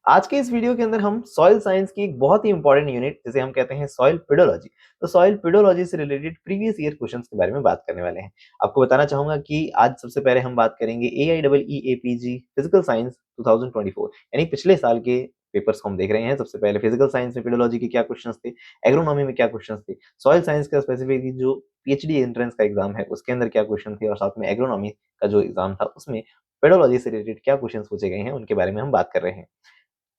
आज के इस वीडियो के अंदर हम सॉइल साइंस की एक बहुत ही इंपॉर्टेंट यूनिट जिसे हम कहते हैं सॉइल पेडोलॉजी, तो सॉइल पेडोलॉजी से रिलेटेड प्रीवियस ईयर क्वेश्चंस के बारे में बात करने वाले हैं। आपको बताना चाहूंगा कि आज सबसे पहले हम बात करेंगे AIEEE फिजिकल साइंस 2024 यानी पिछले साल के पेपर्स को हम देख रहे हैं। सबसे पहले फिजिकल साइंस में पेडोलॉजी के क्या क्वेश्चंस थे, एग्रोनॉमी में क्या क्वेश्चंस थे, सॉइल साइंस का स्पेसिफिकली जो पीएचडी एंट्रेंस का एग्जाम है उसके अंदर क्या क्वेश्चन थे, और साथ में एग्रोनॉमी का जो एग्जाम था उसमें पेडोलॉजी से रिलेटेड क्या क्वेश्चंस पूछे गए हैं उनके बारे में हम बात कर रहे हैं।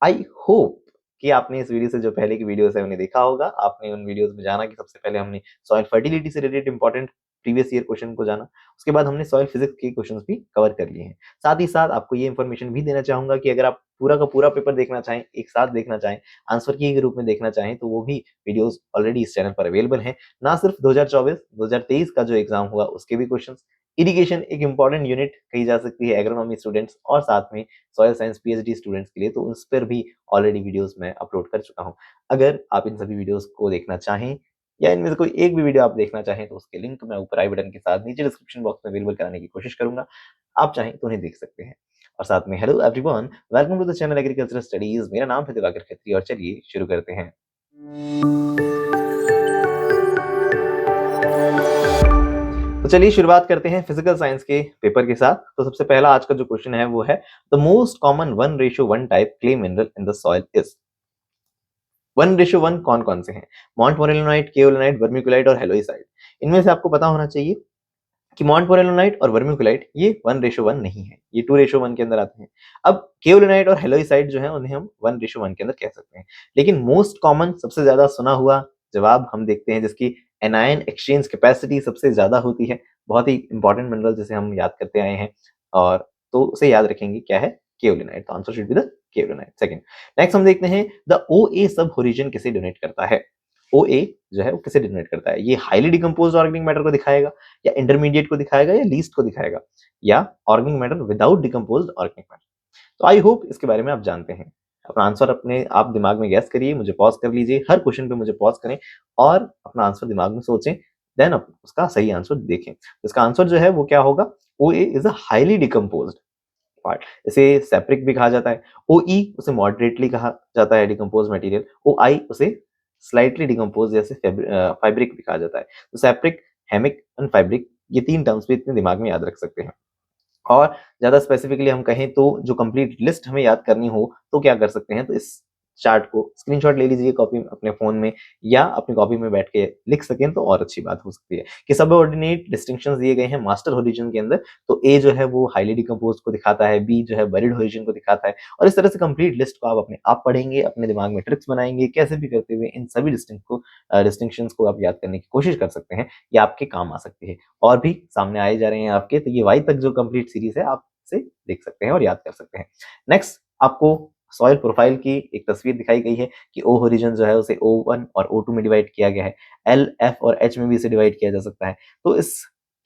आई होप कि आपने इस वीडियो से जो पहले की वीडियोस है उन्हें देखा होगा। आपने उन वीडियोस में जाना कि सबसे पहले हमने सॉइल फर्टिलिटी से related important previous year question को जाना, उसके बाद हमने सॉइल फिजिक्स के क्वेश्चंस भी कवर कर लिए हैं। साथ ही साथ आपको ये इन्फॉर्मेशन भी देना चाहूंगा कि अगर आप पूरा का पूरा पेपर देखना चाहें, एक साथ देखना चाहें, आंसर की के रूप में देखना चाहें, तो वो भी वीडियोस ऑलरेडी इस चैनल पर अवेलेबल हैं। ना सिर्फ 2024 2023 का जो एग्जाम हुआ उसके भी क्वेश्चंस, इरिगेशन एक इंपॉर्टेंट यूनिट कही जा सकती है एग्रोनॉमी स्टूडेंट्स, और साथ में सॉइल साइंस पीएचडी स्टूडेंट्स के लिए, तो उस पर भी ऑलरेडी वीडियोस मैं अपलोड कर चुका हूँ। अगर आप इन सभी वीडियोस को देखना चाहें या इनमें से कोई एक भी वीडियो आप देखना चाहें तो उसके लिंक मैं ऊपर आई बटन के साथ नीचे डिस्क्रिप्शन बॉक्स में अवेलेबल कराने की कोशिश करूंगा। आप चाहें तो उन्हें देख सकते हैं। और साथ में hello everyone, welcome to the channel agricultural studies. मेरा नाम है दिवाकर खत्री और चलिए शुरू करते हैं। तो चलिए शुरुआत करते हैं फिजिकल साइंस के पेपर के साथ। तो सबसे पहला आज का जो क्वेश्चन है वो है the most common 1:1 type clay mineral in the soil is. 1:1 कौन कौन से हैं? मॉन्टमोरेलोनाइट, केओलिनाइट, वर्मिकुलाइट और हेलोइसाइट। इनमें से आपको पता होना चाहिए कि मॉन्टमोरेलोनाइट और वर्मिकुलाइट ये 1:1 नहीं है, ये 2:1 के अंदर आते हैं। अब केओलिनाइट और हेलोइसाइट जो है उन्हें हम 1:1 के अंदर कह सकते हैं। लेकिन मोस्ट कॉमन, सबसे ज्यादा सुना हुआ जवाब हम देखते हैं जिसकी एनायन एक्सचेंज कैपेसिटी सबसे ज्यादा होती है, बहुत ही इंपॉर्टेंट मिनरल जिसे हम याद करते आए हैं, और तो उसे याद रखेंगे क्या है, केओलिनाइट। तो answer should be the kaolinite. Second, next हम देखते हैं द ओए सब होरिजन किसे डोनेट करता है। ओए जो है वो किसे डोनेट करता है? ये हाईली डिकम्पोज्ड ऑर्गेनिक मैटर को दिखाएगा, या इंटरमीडिएट को दिखाएगा, या लीस्ट को दिखाएगा, या organic matter without decomposed organic matter. तो आई होप इसके बारे में आप जानते हैं। अपना आंसर अपने आप दिमाग में गैस करिए, मुझे पॉज कर लीजिए, हर क्वेश्चन पे मुझे पॉज करें और अपना आंसर दिमाग में सोचें, देन उसका सही आंसर देखें। तो इसका आंसर जो है वो क्या होगा? O A is a highly decomposed part. इसे सेप्रिक भी कहा जाता है। ओ ई उसे मॉडरेटली कहा जाता है डिकम्पोज मटेरियल। ओ आई उसे स्लाइटली डिकम्पोज जैसे फाइब्रिक भी कहा जाता है। तो सेप्रिक, हेमिक एंड फाइब्रिक, ये तीन टर्म्स भी इतने दिमाग में याद रख सकते हैं। और ज्यादा स्पेसिफिकली हम कहें तो जो कंप्लीट लिस्ट हमें याद करनी हो तो क्या कर सकते हैं, तो इस चार्ट को स्क्रीनशॉट ले लीजिए कॉपी अपने फोन में, या अपनी कॉपी में बैठ के लिख सकें तो और अच्छी बात हो सकती है। कि सबऑर्डिनेट डिस्टिंक्शंस दिए गए हैं मास्टर होरिजन के अंदर। तो ए जो है वो हाईली डिकम्पोज को दिखाता है, बी जो है बरीड होरिजन को दिखाता है, और इस तरह से कंप्लीट लिस्ट को आप अपने आप पढ़ेंगे, अपने दिमाग में ट्रिक्स बनाएंगे, कैसे भी करते हुए इन सभी डिस्टिंक्शंस को आप याद करने की कोशिश कर सकते हैं। ये आपके काम आ सकती है। और भी सामने आए जा रहे हैं आपके, तो ये वाई तक जो कंप्लीट सीरीज है आप से देख सकते हैं और याद कर सकते हैं। नेक्स्ट आपको सॉइल प्रोफाइल की एक तस्वीर दिखाई गई है कि ओ होरिजन जो है उसे O1 और O2 में डिवाइड किया गया है, एल, एफ और एच में भी इसे डिवाइड किया जा सकता है। तो इस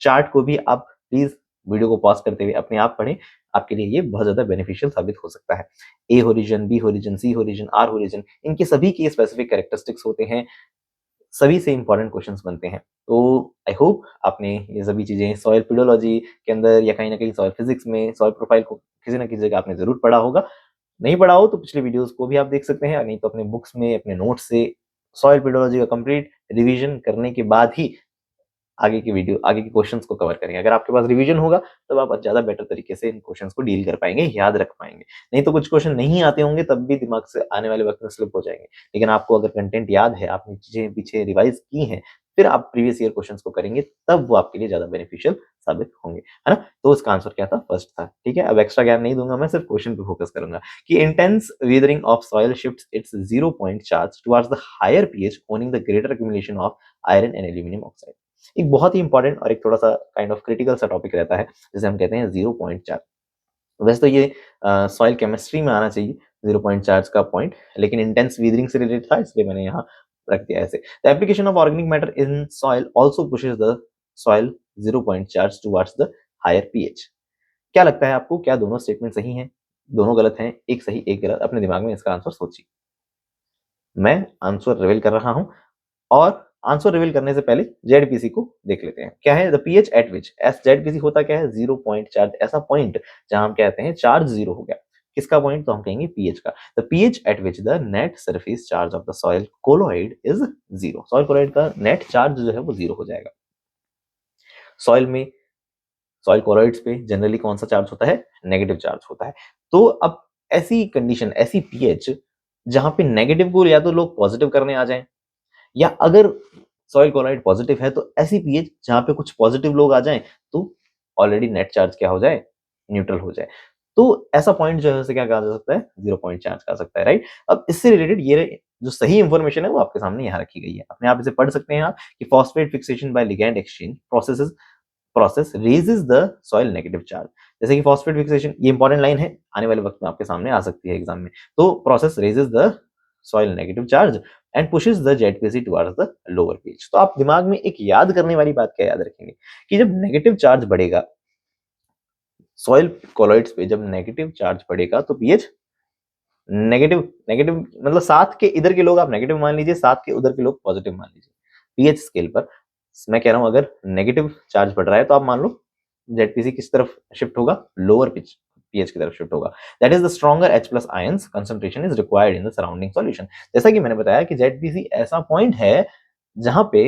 चार्ट को भी आप प्लीज वीडियो को पॉज करते हुए अपने आप पढ़ें, आपके लिए ये बहुत ज्यादा बेनिफिशियल साबित हो सकता है। A horizon, B horizon, C horizon, R horizon, इनके सभी के स्पेसिफिक कैरेक्टरिस्टिक्स होते हैं, सभी से इंपॉर्टेंट क्वेश्चंस बनते हैं। तो आई होप आपने ये सभी चीजें सॉइल पेडोलॉजी के अंदर या कहीं ना कहीं सॉइल फिजिक्स में सॉइल प्रोफाइल को किसी ना किसी जगह आपने जरूर पढ़ा होगा। नहीं पढ़ा हो तो पिछले वीडियोस को भी आप देख सकते हैं, नहीं तो अपने बुक्स में अपने नोट्स से सॉइल पेडोलॉजी का कंप्लीट रिवीजन करने के बाद ही आगे के क्वेश्चंस को कवर करेंगे। अगर आपके पास रिवीजन होगा तब आप ज्यादा बेटर तरीके से इन क्वेश्चंस को डील कर पाएंगे, याद रख पाएंगे। नहीं तो कुछ क्वेश्चन नहीं आते होंगे तब भी दिमाग से आने वाले वक्त में स्लिप हो जाएंगे। लेकिन आपको अगर कंटेंट याद है, आपने चीजें पीछे रिवाइज की हैं, फिर आप प्रीवियस ईयर क्वेश्चंस को करेंगे, तब वो आपके लिए ज्यादा बेनिफिशियल साबित होंगे, है ना। तो उसका आंसर क्या था? फर्स्ट था। ठीक है, अब एक्स्ट्रा ज्ञान नहीं दूंगा, मैं सिर्फ क्वेश्चन पे फोकस करूंगा कि intense weathering of soil shifts its 0 point charge towards the higher pH owing the greater accumulation of iron and aluminium oxide. एक बहुत ही इंपॉर्टेंट और एक थोड़ा सा काइंड ऑफ क्रिटिकल सा टॉपिक रहता है जिसे हम कहते हैं 0 point चार्ज। वैसे तो ये सॉइल केमिस्ट्री में आना चाहिए 0 point चार्ज का पॉइंट, लेकिन इंटेंस वीदरिंग से रिलेटेड था इसलिए मैंने यहाँ रख दिया ऐसे। The application of organic matter in soil also pushes the soil 0 point charge towards the higher pH. क्या लगता है आपको, क्या दोनों स्टेटमेंट सही हैं, दोनों गलत हैं, एक सही एक गलत? अपने दिमाग में इसका आंसर सोचिए। मैं आंसर रिवील कर रहा हूं, और आंसर रिवील करने से पहले जेडपीसी को देख लेते हैं। क्या है the pH at which, is ZPC होता क्या है? 0 point चार्ज, ऐसा पॉइंट जहां हम कहते हैं चार्ज जीरो हो गया। किसका पॉइंट? तो हम कहेंगे पीएच का। The pH at which the net surface charge of the soil colloid is 0। Soil colloid का नेट चार्ज जो है वो 0 हो जाएगा। सॉइल में, सॉइल कोलोइड्स पे जनरली कौन सा चार्ज होता है? नेगेटिव चार्ज होता है। तो अब ऐसी कंडीशन, ऐसी पीएच जहां पे नेगेटिव को या तो लोग पॉजिटिव करने आ जाएं, या अगर सॉइल कोलोइड पॉजिटिव है तो ऐसी पीएच जहां पे कुछ पॉजिटिव लोग आ जाएं तो ऑलरेडी नेट चार्ज क्या हो जाए? न्यूट्रल हो जाए। तो ऐसा पॉइंट जो है उसे क्या कहा जा सकता है? 0 पॉइंट चार्ज कहा सकता है, राइट। अब इससे रिलेटेड ये जो सही इंफॉर्मेशन है वो आपके सामने यहाँ रखी गई है, अपने आप इसे पढ़ सकते हैं आप कि phosphate fixation by ligand exchange process raises the soil negative charge. जैसे कि फॉस्फेट फिक्सेशन, ये इंपॉर्टेंट लाइन है, आने वाले वक्त में आपके सामने आ सकती है एग्जाम में। तो process raises the soil negative charge and pushes the ZPC towards the lower pH. तो आप दिमाग में एक याद करने वाली बात क्या याद रखेंगे कि जब नेगेटिव चार्ज बढ़ेगा सॉइल कोलॉइड्स पे, जब नेगेटिव चार्ज बढ़ेगा तो पीएच नेगेटिव, नेगेटिव मतलब 7 के इधर के लोग आप नेगेटिव मान लीजिए, 7 के उधर के लोग पॉजिटिव मान लीजिए। पीएच स्केल पर मैं कह रहा हूं अगर नेगेटिव चार्ज बढ़ रहा है तो आप मान लो जेडपीसी किस तरफ शिफ्ट होगा? लोअर पिच पीएच की तरफ शिफ्ट होगा। That is the stronger H plus ions concentration is required in the surrounding solution. जैसा कि मैंने बताया कि जेडपीसी ऐसा पॉइंट है जहां पे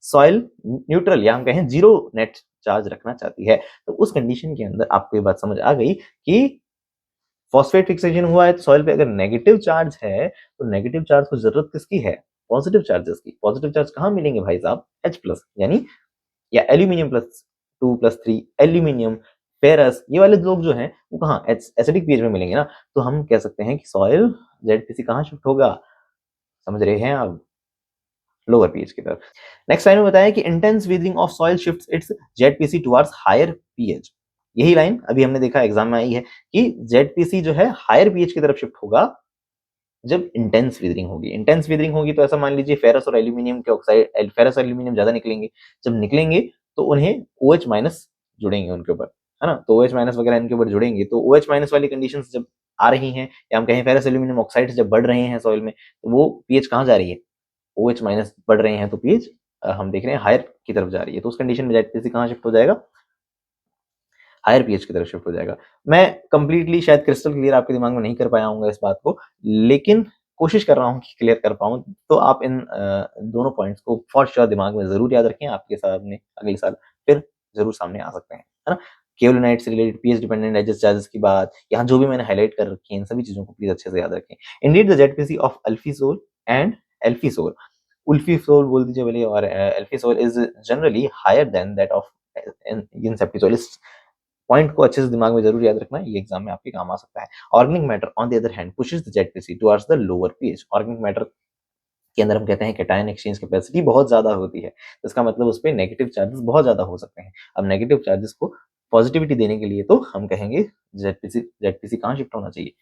सॉइल न्यूट्रल या हम कहें जीरो नेट चार्ज रखना चाहती है। तो उस कंडीशन के अंदर आपको ये बात समझ आ गई कि फॉस्फेट फिक्सेशन हुआ है तो सॉइल पे अगर नेगेटिव चार्ज है तो नेगेटिव चार्ज को जरूरत किसकी है? पॉजिटिव चार्जेस की। पॉजिटिव चार्ज कहाँ मिलेंगे भाई साहब? H प्लस यानी, या एल्यूमिनियम प्लस 2+3, एल्यूमिनियम, फेरस, ये वाले लोग जो हैं वो कहाँ? एसिडिक पीएच में मिलेंगे ना। तो हम कह सकते हैं कि सॉइल जेडपीसी कहाँ शिफ्ट होगा? समझ रहे हैं आप? लोअर पीएच की तरफ। नेक्स्ट लाइन में बताया कि intense weathering of soil shifts its ZPC towards higher pH. यही लाइन अभी हमने देखा एग्जाम में आई है कि जेडपीसी जो है हायर पीएच की तरफ शिफ्ट होगा जब इंटेंस वीदरिंग होगी। इंटेंस वीदरिंग होगी तो ऐसा मान लीजिए फेरस और एल्यूमिनियम के ऑक्साइड, फेरस और एल्यूमिनियम ज्यादा निकलेंगे। जब निकलेंगे तो उन्हें OH माइनस जुड़ेंगे उनके ऊपर, है ना। तो OH माइनस वगैरह इनके ऊपर जुड़ेंगे तो OH माइनस वाली कंडीशंस जब आ रही हैं, या हम कहें फेरस एल्यूमिनियम ऑक्साइड जब बढ़ रहे हैं सॉइल में, तो वो पीएच कहाँ जा रही है? OH माइनस बढ़ रहे हैं तो पीएच हम देख रहे हैं हायर की तरफ जा रही है। तो उस कंडीशन में जेडपीसी कहाँ शिफ्ट हो जाएगा? हायर पीएच की तरफ शिफ्ट हो जाएगा। मैं कंप्लीटली शायद क्रिस्टल क्लियर आपके दिमाग में नहीं कर पाया हूँ इस बात को, लेकिन कोशिश कर रहा हूँ कि क्लियर कर पाऊँ। तो आप इन दोनों पॉइंट्स को फॉर श्योर दिमाग में जरूर याद रखें, आपके सामने अगले साल फिर जरूर सामने आ सकते हैं, है ना। केओलिनाइट से related pH dependent edges charges की बात, यहाँ जो भी मैंने हाईलाइट कर रखी है इन सभी चीजों को प्लीज अच्छे से याद रखें। Indeed the ZPC of alfisol and alfisol, ultisol बोल दीजिए भले, और alfisol is generally higher than that of inceptisol. Point को अच्छे से दिमाग में जरूर याद रखना है, ये एग्जाम में आपके काम आ सकता है। Organic matter on the other hand pushes the ZPC towards the lower pH. Organic matter के अंदर हम कहते हैं कैटायन एक्सचेंज कैपेसिटी बहुत ज्यादा होती है, तो इसका मतलब उस पर नेगेटिव चार्जेस बहुत ज्यादा हो सकते हैं। अब नेगेटिव चार्जेस को पॉजिटिविटी देने के लिए तो हम कहेंगे जेडपीसी, जेडपीसी कहाँ शिफ्ट होना चाहिए?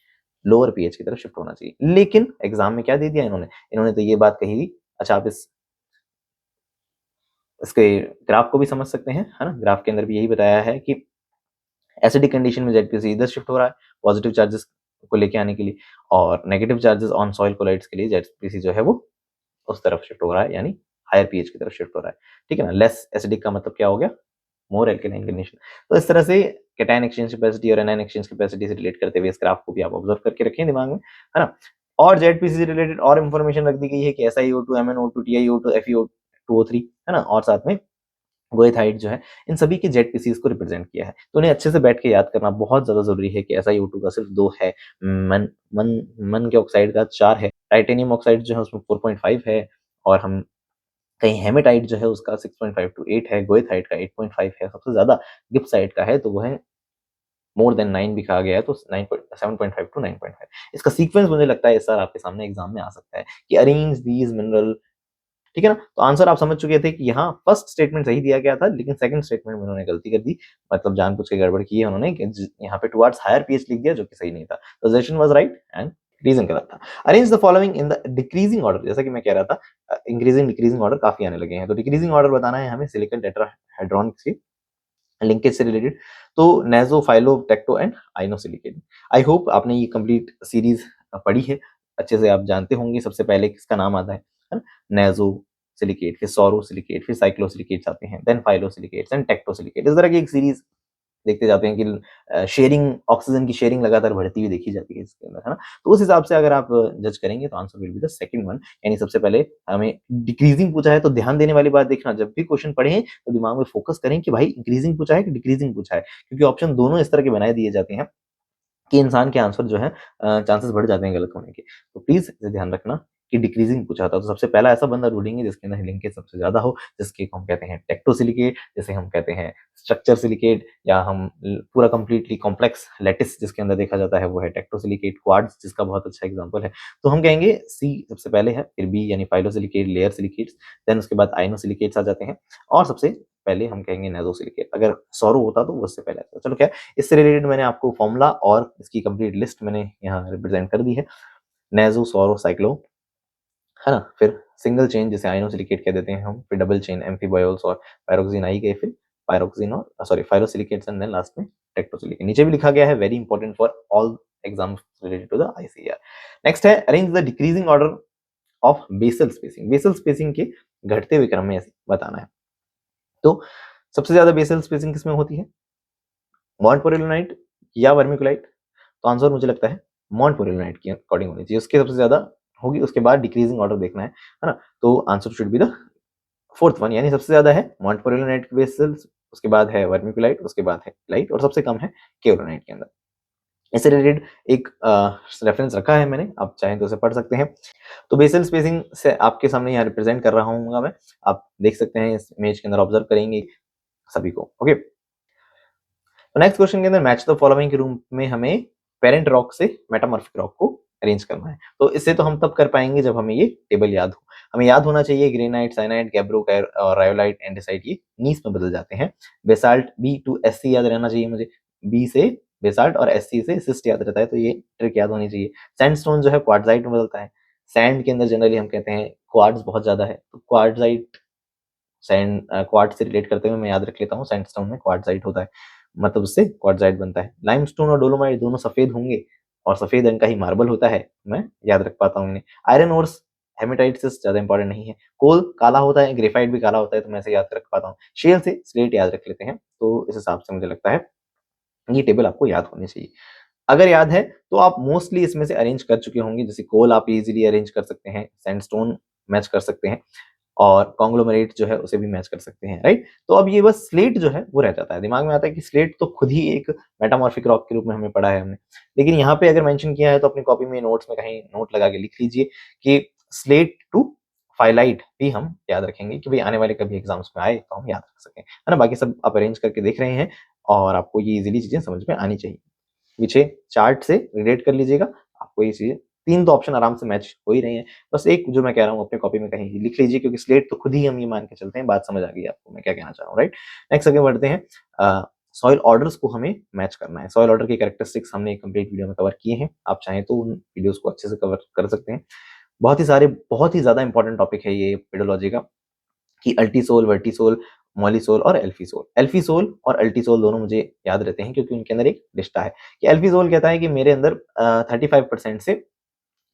लोअर पीएच की तरफ शिफ्ट होना चाहिए। लेकिन एग्जाम में क्या दे दिया इन्होंने? इन्होंने तो ये बात कही, अच्छा आप इसके ग्राफ को भी समझ सकते हैं, है ना। ग्राफ के अंदर भी यही बताया है कि एसिडिक कंडीशन में जेडपीसी इधर शिफ्ट हो रहा है पॉजिटिव चार्जेस को लेके आने के लिए, और negative charges on soil colloids के लिए जेडपीसी जो है वो उस तरफ शिफ्ट हो रहा है, यानी हायर पीएच की तरफ शिफ्ट हो रहा है। ठीक है ना। लेस एसिडिक का मतलब क्या हो गया? मोर एल्केनाइन कंडीशन। तो इस तरह से कैटायन एक्सचेंज कैपेसिटी और एनायन एक्सचेंज कैपेसिटी से रिलेट करते हुए इस ग्राफ को भी आप ऑब्जर्व करके रखें दिमाग में, है ना। और जेडपीसी से रिलेटेड और इन्फॉर्मेशन रख दी गई है कि SiO2, MnO2, TiO2, FeO2O3, है ना, और साथ में गोएथाइड जो है, इन सभी के जेडपीसीज को रिप्रेजेंट किया है। तो उन्हें अच्छे से बैठ के याद करना बहुत ज्यादा जरूरी है कि SiO2 का सिर्फ 2 है, मन मन मन के ऑक्साइड का 4 है, टाइटेनियम ऑक्साइड जो है उसमें 4.5 है, और हम कहीं हेमेटाइट जो है उसका 6.5 to 8 है, गोएथाइड का 8.5 है, सबसे ज्यादा गिब्साइट का है तो वो है मोर देन 9 भी कहा गया है, तो 7.5 to 9.5। इसका सीक्वेंस मुझे लगता है सर आपके सामने एग्जाम में आ सकता है कि अरेंज दीज मिनरल, ठीक है ना। तो आंसर आप समझ चुके थे कि यहाँ फर्स्ट स्टेटमेंट सही दिया गया था, लेकिन सेकंड स्टेटमेंट में उन्होंने गलती कर दी, मतलब जानबूझ के गड़बड़ की है उन्होंने कि यहाँ पे टुवर्ड्स हायर पीएच लिख दिया जो कि सही नहीं था। तो suggestion was right and reason गलत था। Arrange the following in the decreasing order, जैसा कि मैं कह रहा था इंक्रीजिंग डिक्रीजिंग ऑर्डर काफी आने लगे हैं, तो डिक्रीजिंग ऑर्डर बताना है हमें सिलिकॉन टेट्राहेड्रॉन की लिंकेज से रिलेटेड। तो नेजो, फाइलो, टेक्टो एंड आइनोसिलिकेट। आई होप आपने ये कंप्लीट सीरीज पढ़ी है, अच्छे से आप जानते होंगे सबसे पहले किसका नाम आता है, नेजो सिलिकेट, फिर सोरो सिलिकेट, फिर साइक्लोसिलिकेट्स आते हैं, देन फाइलोसिलिकेट्स एंड टेक्टोसिलिकेट। इस तरह की एक सीरीज देखते जाते हैं कि शेयरिंग, ऑक्सीजन की शेयरिंग लगातार बढ़ती हुई देखी जाती है इसके अंदर, है ना? तो उस हिसाब से अगर आप जज करेंगे तो answer will be the second one. यानी सबसे पहले हमें डिक्रीजिंग पूछा है तो ध्यान देने वाली बात देखना, जब भी क्वेश्चन पढ़ें तो दिमाग में फोकस करें कि भाई इंक्रीजिंग पूछा है कि डिक्रीजिंग पूछा है, क्योंकि ऑप्शन दोनों इस तरह के बनाए दिए जाते हैं कि इंसान के आंसर जो है चांसेस बढ़ जाते हैं गलत होने के। तो प्लीज़ इसे ध्यान रखना कि डिक्रीज़िंग पूछा था, तो सबसे पहला ऐसा बंदा ढूँढेंगे जिसके अंदर लिंकेज सबसे ज़्यादा हो, जिसके को हम कहते हैं टेक्टोसिलिकेट, जिसे हम कहते हैं स्ट्रक्चर सिलिकेट, या हम पूरा कंप्लीटली कॉम्प्लेक्स लैटिस जिसके अंदर देखा जाता है वो है टेक्टोसिलिकेट, क्वार्ट्ज जिसका बहुत अच्छा एग्जांपल है। तो हम कहेंगे सी सबसे पहले है, फिर बी यानी फाइलोसिलिकेट, लेयर सिलिकेट्स, देन उसके बाद आइनोसिलिकेट्स आ जाते हैं, और सबसे पहले हम कहेंगे नेज़ोसिलिकेट। अगर सौरो होता तो वो उससे पहले आता। चलो क्या, इससे रिलेटेड मैंने आपको फॉर्मूला और इसकी कंप्लीट लिस्ट मैंने यहाँ रिप्रेजेंट कर दी है। नेज़ो, सौरो, साइक्लो, है ना? फिर सिंगल चेन जिसे आइनोसिलिकेट कह देते हैं हम, फिर डबल चेन एम्फीबॉयल्स और पायरोक्सिन आई गए, फिर पायरोक्सिन और sorry phyllosilicates, and then last में टेक्टोसिलिकेट। नीचे भी लिखा गया है, very important for all exams related to the ICR. Next है arrange the decreasing order of basal spacing. Basal spacing के घटते हुए क्रम में ऐसे बताना है। तो सबसे ज्यादा बेसल स्पेसिंग किसमें होती है? मॉन्टपोरिलोनाइट या वर्मिकुलाइट? तो आंसर मुझे लगता है मॉन्टपोरिलोनाइट की अकॉर्डिंग होनी चाहिए, उसके सबसे ज्यादा होगी, उसके बाद डिक्रीजिंग ऑर्डर देखना है ना? तो answer should be the fourth one, यानी सबसे ज्यादा है मॉन्टपोरिलोनाइट के बेसल्स, उसके बाद है वर्मिकुलाइट, उसके बाद है लाइट, और सबसे कम है केओलोनाइट के अंदर। इससे रिलेटेड एक रेफरेंस रखा है मैंने, आप चाहें तो उसे पढ़ सकते हैं। तो बेसल स्पेसिंग से आपके सामने यहाँ रिप्रेजेंट कर रहा हूँ मैं, आप देख सकते हैं इस इमेज के अंदर, ऑब्जर्व करेंगे सभी को। ओके, तो नेक्स्ट क्वेश्चन के अंदर मैच द फॉलोइंग के रूप में हमें पेरेंट रॉक से मेटामॉर्फिक रॉक को अरेंज करना है। तो इससे तो हम तब कर पाएंगे जब हमें ये टेबल याद हो। हमें याद होना चाहिए ग्रेनाइट, साइनाइट, गैब्रो और रायोलाइट, एंडेसाइट ये नीस में बदल जाते हैं। Basalt B to S C याद रहना चाहिए मुझे, बी से बेसाल्ट और एस सी से सिस्ट याद रहता है, तो ये ट्रिक याद होनी चाहिए। सैंडस्टोन जो है क्वार्ट्जाइट में बदलता है। सैंड के अंदर जनरली हम कहते हैं क्वार्ट्ज बहुत ज्यादा है, तो क्वार्ट्जाइट सैंड क्वार्ट्ज से रिलेट करते हुए मैं याद रख लेता हूँ, सैंडस्टोन में क्वार्ट्जाइट होता है, मतलब उससे क्वार्ट्जाइट बनता है। लाइमस्टोन और डोलोमाइट दोनों सफेद होंगे और सफेद रंग का ही मार्बल होता है, मैं याद रख पाता हूँ इन्हें। आयरन ओर्स हेमेटाइट से ज्यादा इंपॉर्टेंट नहीं है। कोल काला होता है, ग्रेफाइट भी काला होता है, तो मैं इसे याद रख पाता हूँ। शेल से स्लेट याद रख लेते हैं। तो इस हिसाब से मुझे लगता है ये टेबल आपको याद होनी चाहिए। अगर याद है तो आप मोस्टली इसमें से अरेंज कर चुके होंगे। जैसे कोल आप इजीली अरेंज कर सकते हैं, सैंडस्टोन मैच कर सकते हैं, और कॉन्ग्लोमरेट जो है उसे भी मैच कर सकते हैं, राइट? तो अब ये बस स्लेट जो है वो रह जाता है। दिमाग में आता है कि स्लेट तो खुद ही एक मेटामॉर्फिक रॉक के रूप में हमें पढ़ा है हमने, लेकिन यहाँ पे अगर मेंशन किया है तो अपनी कॉपी में नोट्स में कहीं नोट लगा के लिख लीजिए कि स्लेट टू फाइलाइट भी हम याद रखेंगे, कि भाई आने वाले कभी एग्जाम्स में आए तो हम याद रख सकें, है ना? बाकी सब आप अरेंज करके देख रहे हैं और आपको ये इजीली चीजें समझ में आनी चाहिए। पीछे चार्ट से रिलेट कर लीजिएगा, आपको ये चीजें तीन तो ऑप्शन आराम से मैच हो ही रही हैं। बस एक जो मैं कह रहा हूँ अपने कॉपी में कहीं लिख लीजिए, क्योंकि स्लेट तो खुद ही हम ये मान के चलते हैं। बात समझ आ गई आपको मैं क्या कहना चाह रहा हूँ, राइट? नेक्स्ट आगे बढ़ते हैं। सॉइल ऑर्डर्स को हमें मैच करना है। सॉइल ऑर्डर के कैरेक्टरिस्टिक्स हमने एक कंप्लीट वीडियो में कवर किए हैं, आप चाहें तो उन वीडियोस को अच्छे से कवर कर सकते हैं। बहुत ही सारे, बहुत ही ज्यादा इंपॉर्टेंट टॉपिक है ये पेडोलॉजी का, कि अल्टीसोल, वर्टीसोल, मॉलीसोल और एल्फीसोल। एल्फीसोल और अल्टीसोल दोनों मुझे याद रहते हैं क्योंकि उनके अंदर एक रिश्ता है, कि एल्फीसोल कहता है कि मेरे अंदर 35% से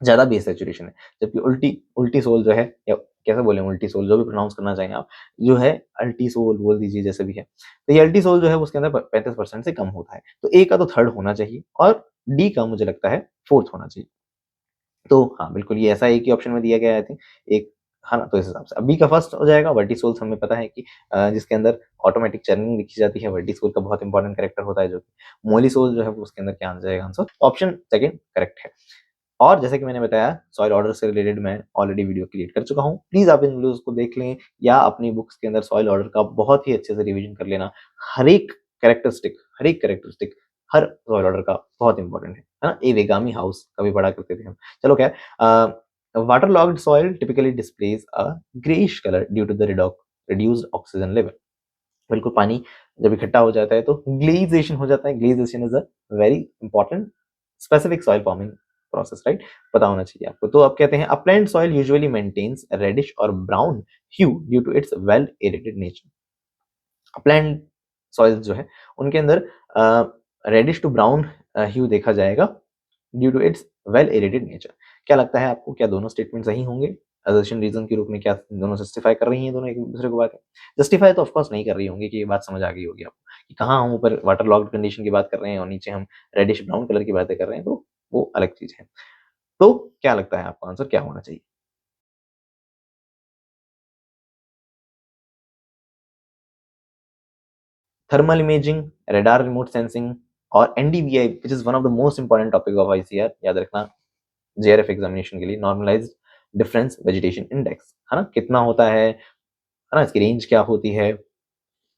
ज्यादा बेस सैचुरेशन है, जबकि उल्टी उल्टी सोल जो है, या कैसे बोले उल्टी सोल, जो भी प्रोनाउंस करना चाहें आप, जो है अल्टीसोल बोल दीजिए जैसे भी है, तो ये अल्टीसोल जो है उसके अंदर 35% से कम होता है। तो ए का तो थर्ड होना चाहिए और डी का मुझे लगता है फोर्थ होना चाहिए। तो हाँ, बिल्कुल ये ऐसा एक ही ऑप्शन में दिया गया है आई थिंक, एक, हाँ ना? तो इस हिसाब से अब बी का फर्स्ट हो जाएगा। वर्टिसोल्स हमें पता है कि जिसके अंदर ऑटोमेटिक चर्निंग लिखी जाती है, वर्टिसोल का बहुत इंपॉर्टेंट कैरेक्टर होता है। जो कि मोलिसोल जो है वो उसके अंदर क्या आ जाएगा आंसर? ऑप्शन सेकंड करेक्ट है। और जैसे कि मैंने बताया सॉइल ऑर्डर से रिलेटेड मैं ऑलरेडी वीडियो क्रिएट कर चुका हूँ, प्लीज आप इन वीडियोस को देख लें, या अपनी बुक्स के अंदर सॉइल ऑर्डर का बहुत ही अच्छे से रिवीजन कर लेना। हर एक हर एक कैरेक्टरिस्टिक हर सॉइल ऑर्डर का बहुत इंपॉर्टेंट है ना? ए वेगामी हाउस कभी पढ़ा करते थे हम। चलो क्या, waterlogged soil typically displays a grayish color due to the reduced oxygen level। बिल्कुल, पानी जब इकट्ठा हो जाता है तो ग्लेजिएशन हो जाता है। Gleization is a very important specific soil forming process, right? पता होना चाहिए आपको। तो अब कहते हैं upland soil usually maintains reddish और brown hue due to its well aerated nature. Upland soil जो है उनके अंदर रेडिश टू ब्राउन ह्यू देखा जाएगा due to its well aerated nature. क्या लगता है आपको, क्या दोनों स्टेटमेंट सही होंगे? असर्शन रीजन के रूप में क्या दोनों जस्टिफाई कर रही हैं दोनों एक दूसरे को बात? जस्टिफाई तो ऑफकोर्स नहीं कर रही होंगी, कि ये बात समझ आ गई होगी आपको, कि कहाँ हम ऊपर वाटर लॉक्ड कंडीशन की बात कर रहे हैं और नीचे हम रेडिश ब्राउन कलर की बातें कर रहे हैं, तो वो अलग चीज है। तो क्या लगता है आपको आंसर क्या होना चाहिए? Thermal imaging, radar remote sensing और NDVI which is one of the most important topic of ICR, याद रखना जेआरएफ एग्जामिनेशन के लिए, नॉर्मलाइज्ड डिफरेंस वेजिटेशन इंडेक्स, है ना, कितना होता है ना, इसकी रेंज क्या होती है,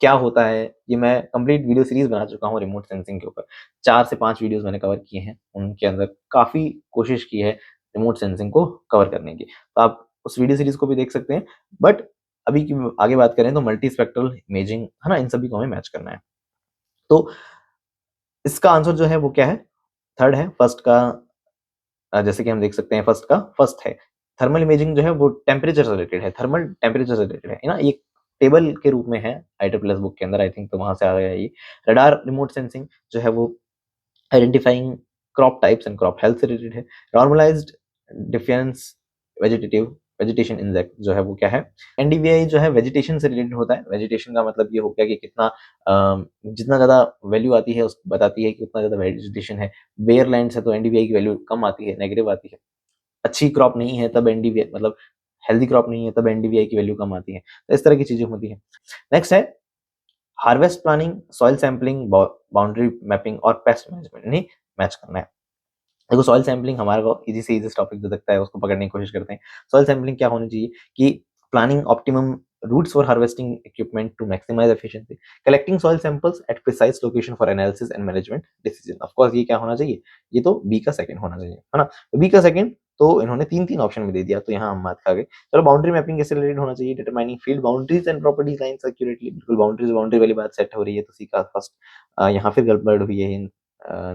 क्या होता है, ये मैं कंप्लीट वीडियो सीरीज बना चुका हूँ रिमोट सेंसिंग के ऊपर। 4 से 5 वीडियोस मैंने कवर किए हैं, उनके अंदर काफ़ी कोशिश की है रिमोट सेंसिंग को कवर करने की। तो आप उस वीडियो सीरीज को भी देख सकते हैं। बट अभी की आगे बात करें तो मल्टी स्पेक्ट्रल इमेजिंग, है ना, इन सभी को हमें मैच करना है। तो इसका आंसर जो है वो क्या है? थर्ड है। फर्स्ट का जैसे कि हम देख सकते हैं फर्स्ट का फर्स्ट है। थर्मल इमेजिंग जो है वो टेम्परेचर से रिलेटेड है, थर्मल टेम्परेचर से रिलेटेड है ना, ये टेबल के रूप में है IEEE बुक के अंदर, आई थिंक, तो वहां से आ गया ये। रडार रिमोट सेंसिंग जो है वो identifying crop types and crop health से रिलेटेड है। Normalised defence vegetative vegetation index जो है वो क्या है? एनडीवीआई जो है वेजिटेशन से रिलेटेड होता है। वेजिटेशन का मतलब ये हो गया कि कितना जितना ज्यादा वैल्यू आती है उस बताती है कि उतना ज्यादा वेजिटेशन है। बेयर लैंड है तो एनडीवीआई की वैल्यू कम आती है, नेगेटिव आती है। अच्छी क्रॉप नहीं है तब एनडीवीआई, मतलब हेल्दी क्रॉप नहीं है तब एनडीवीआई की वैल्यू कम आती है। तो इस तरह की चीजें होती है। नेक्स्ट है harvest planning, soil sampling, boundary mapping और पेस्ट मैनेजमेंट, इन्हें मैच करना है। देखो सॉइल सैंपलिंग हमारे को इजी से इजी टॉपिक जो लगता है उसको पकड़ने की कोशिश करते हैं। सॉइल सैंपलिंग क्या होनी चाहिए कि planning optimum routes for harvesting equipment to maximise efficiency, collecting soil samples at precise location for analysis and management decision. Of course ये क्या होना चाहिए? ये तो बी का सेकंड होना चाहिए, है ना। तो बी का सेकंड तो इन्होंने तीन तीन ऑप्शन में दे दिया, तो यहाँ हम बात खा गए। चलो बाउंड्री मैपिंग कैसे रिलेटेड होना चाहिए? Determining field boundaries and property lines accurately, बिल्कुल बाउंड्रीज बाउंड्री वाली बात सेट हो रही है, तो सी का फर्स्ट। यहाँ फिर गड़बड़ हुई है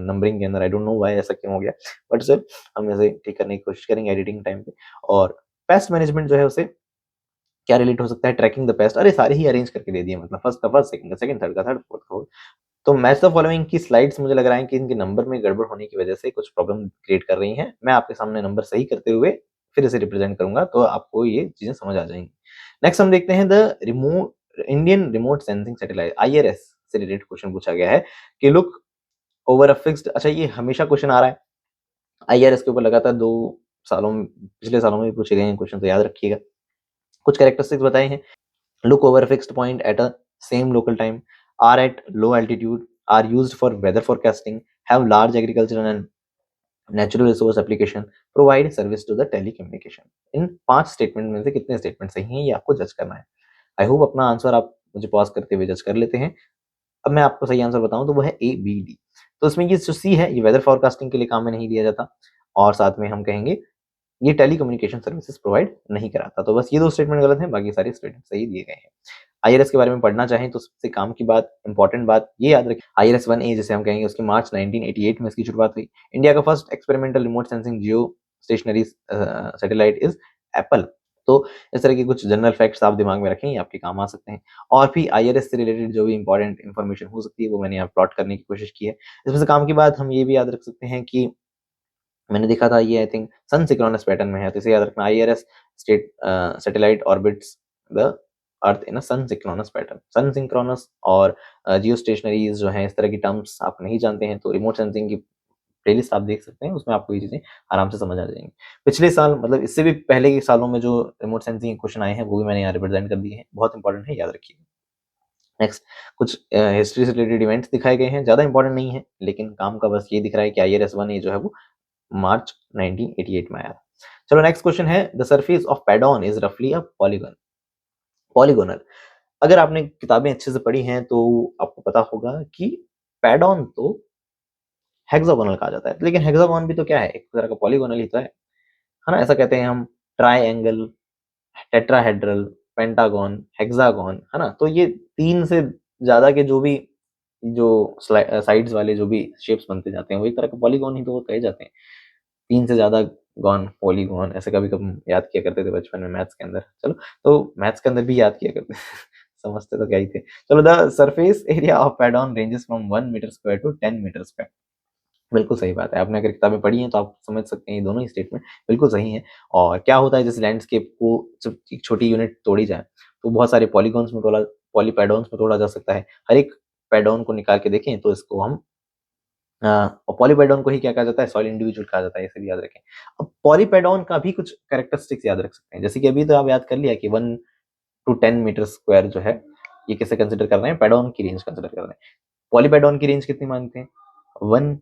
नंबरिंग के अंदर, आई डोंट नो व्हाई ऐसा क्यों हो गया, बट सर हम इसे ठीक करने की कोशिश करेंगे एडिटिंग टाइम पे। और पेस्ट मैनेजमेंट जो है उसे क्या रिलेट हो सकता है? ट्रैकिंग द पेस्ट, अरे सारे ही अरेंज करके दे दिए, मतलब फर्स्ट का फर्स्ट, सेकंड का सेकंड, थर्ड का थर्ड, फोर्थ का फोर्थ। तो मैच द फॉलोइंग की स्लाइड्स मुझे लग रहा है कि इनके नंबर में गड़बड़ होने की वजह से कुछ प्रॉब्लम क्रिएट कर रही हैं। मैं आपके सामने नंबर सही करते हुए फिर इसे रिप्रेजेंट करूंगा, तो आपको ये चीजें समझ आ जाएंगी। नेक्स्ट हम देखते हैं the remote Indian remote sensing satellite, IRS से रिलेटेड क्वेश्चन पूछा गया है कि लुक ओवर अ फिक्स्ड, अच्छा ये हमेशा क्वेश्चन आ रहा है IRS के ऊपर लगातार 2 सालों में, पिछले सालों में भी पूछे गए हैं क्वेश्चन, तो याद रखिएगा। कुछ कैरेक्टरिस्टिक्स बताए हैं। Look over fixed point at a same local time, are at low altitude, are used for weather forecasting, have large agricultural and natural resource application, provide service to the telecommunication. इन 5 statement में से कितने statement सही हैं ये आपको जज करना है। आई होप अपना आंसर आप मुझे पॉज करते हुए जज कर लेते हैं। अब मैं आपको सही आंसर बताऊं तो वो है ABD। तो इसमें ये जो सी है ये वेदर फोरकास्टिंग के लिए काम में नहीं लिया जाता, और साथ में हम कहेंगे ये टेलीकम्युनिकेशन सर्विसेज प्रोवाइड नहीं कराता। तो बस ये 2 स्टेटमेंट गलत हैं, बाकी सारे स्टेटमेंट सही दिए गए हैं। IRS के बारे में पढ़ना चाहें तो सबसे काम की बात, इंपॉर्टेंट बात ये याद रखें, IRS 1A जिसे हम कहेंगे उसकी मार्च 1988 में इसकी शुरुआत हुई। इंडिया का first experimental remote sensing Jio stationery satellite is Apple. तो इस तरह के कुछ जनरल फैक्ट्स आप दिमाग में रखें, ये आपके काम आ सकते हैं। और भी IRS से रिलेटेड जो भी इंपॉर्टेंट इन्फॉर्मेशन हो सकती है वो मैंने यहाँ प्लॉट करने की कोशिश की है। इसमें से काम की बात हम ये भी याद रख सकते हैं कि मैंने देखा था ये I think sun synchronous pattern में है, तो इसे याद रखना, IRS state satellite orbits the earth in a sun synchronous pattern. Sun synchronous और जियो स्टेशनरीज जो हैं, इस तरह की टर्म्स आप नहीं जानते हैं तो रिमोट सेंसिंग की प्लेलिस्ट आप देख सकते हैं, उसमें आपको ये चीजें आराम से समझ आ जाएंगी। पिछले साल मतलब इससे भी पहले के सालों में जो रिमोट सेंसिंग के क्वेश्चन आए हैं वो भी मैंने यहाँ रिप्रेजेंट कर दिए हैं, बहुत इंपॉर्टेंट है, याद रखिए। नेक्स्ट कुछ हिस्ट्री से रिलेटेड इवेंट्स दिखाए गए हैं, ज्यादा इंपॉर्टेंट नहीं है लेकिन काम का बस ये दिख रहा है कि IRS 1A जो है वो मार्च 1988 में आया। चलो नेक्स्ट क्वेश्चन है, द सरफेस ऑफ पैडॉन इज रफली अ पॉलीगन, पॉलीगोनल। अगर आपने किताबें अच्छे से पढ़ी हैं तो आपको पता होगा कि पैडॉन तो हेक्सागोनल कहा जाता है, लेकिन हेक्सागोन भी तो क्या है, एक तरह का पॉलीगोनल ही तो है ना। ऐसा कहते हैं हम, ट्राइएंगल, टेट्राहेड्रल, पेंटागन, हेक्सागोन, है ना। तो ये 3 से ज्यादा के जो भी जो साइड्स वाले जो भी शेप्स बनते जाते हैं वो एक तरह का पॉलीगॉन ही तो कहे जाते हैं। 3 से ज्यादा गॉन, पॉलीगॉन, ऐसे कभी कभी याद किया करते थे बचपन में मैथ्स के अंदर। चलो तो मैथ्स के अंदर भी याद किया करते समझते तो क्या ही थे। चलो the surface area of pedon ranges from 1 metre square to 10 metre square, बिल्कुल सही बात है। आपने अगर किताबें पढ़ी हैं तो आप समझ सकते हैं ये दोनों ही स्टेटमेंट बिल्कुल सही हैं। और क्या होता है, जैसे लैंडस्केप को जब एक छोटी यूनिट तोड़ी जाए तो बहुत सारे पॉलीगॉन्स में तोड़ा, पॉलीपैडॉन्स में तोड़ा जा सकता है। हर एक पैडॉन को निकाल के देखें तो इसको हम और पॉलीपेडॉन को ही क्या कहा जाता है, सॉइल इंडिविजुअल कहा जाता है, इसे भी याद रखें। अब पॉलीपेडॉन का भी कुछ कैरेक्टरिस्टिक्स याद रख सकते हैं, जैसे कि अभी तो आप याद कर लिया कि 1 to 10 मीटर स्क्वायर जो है ये किसे कंसिडर कर रहे हैं, पेडॉन की रेंज कंसिडर कर रहे हैं। पॉलीपेडॉन की रेंज कितनी मानते हैं, 1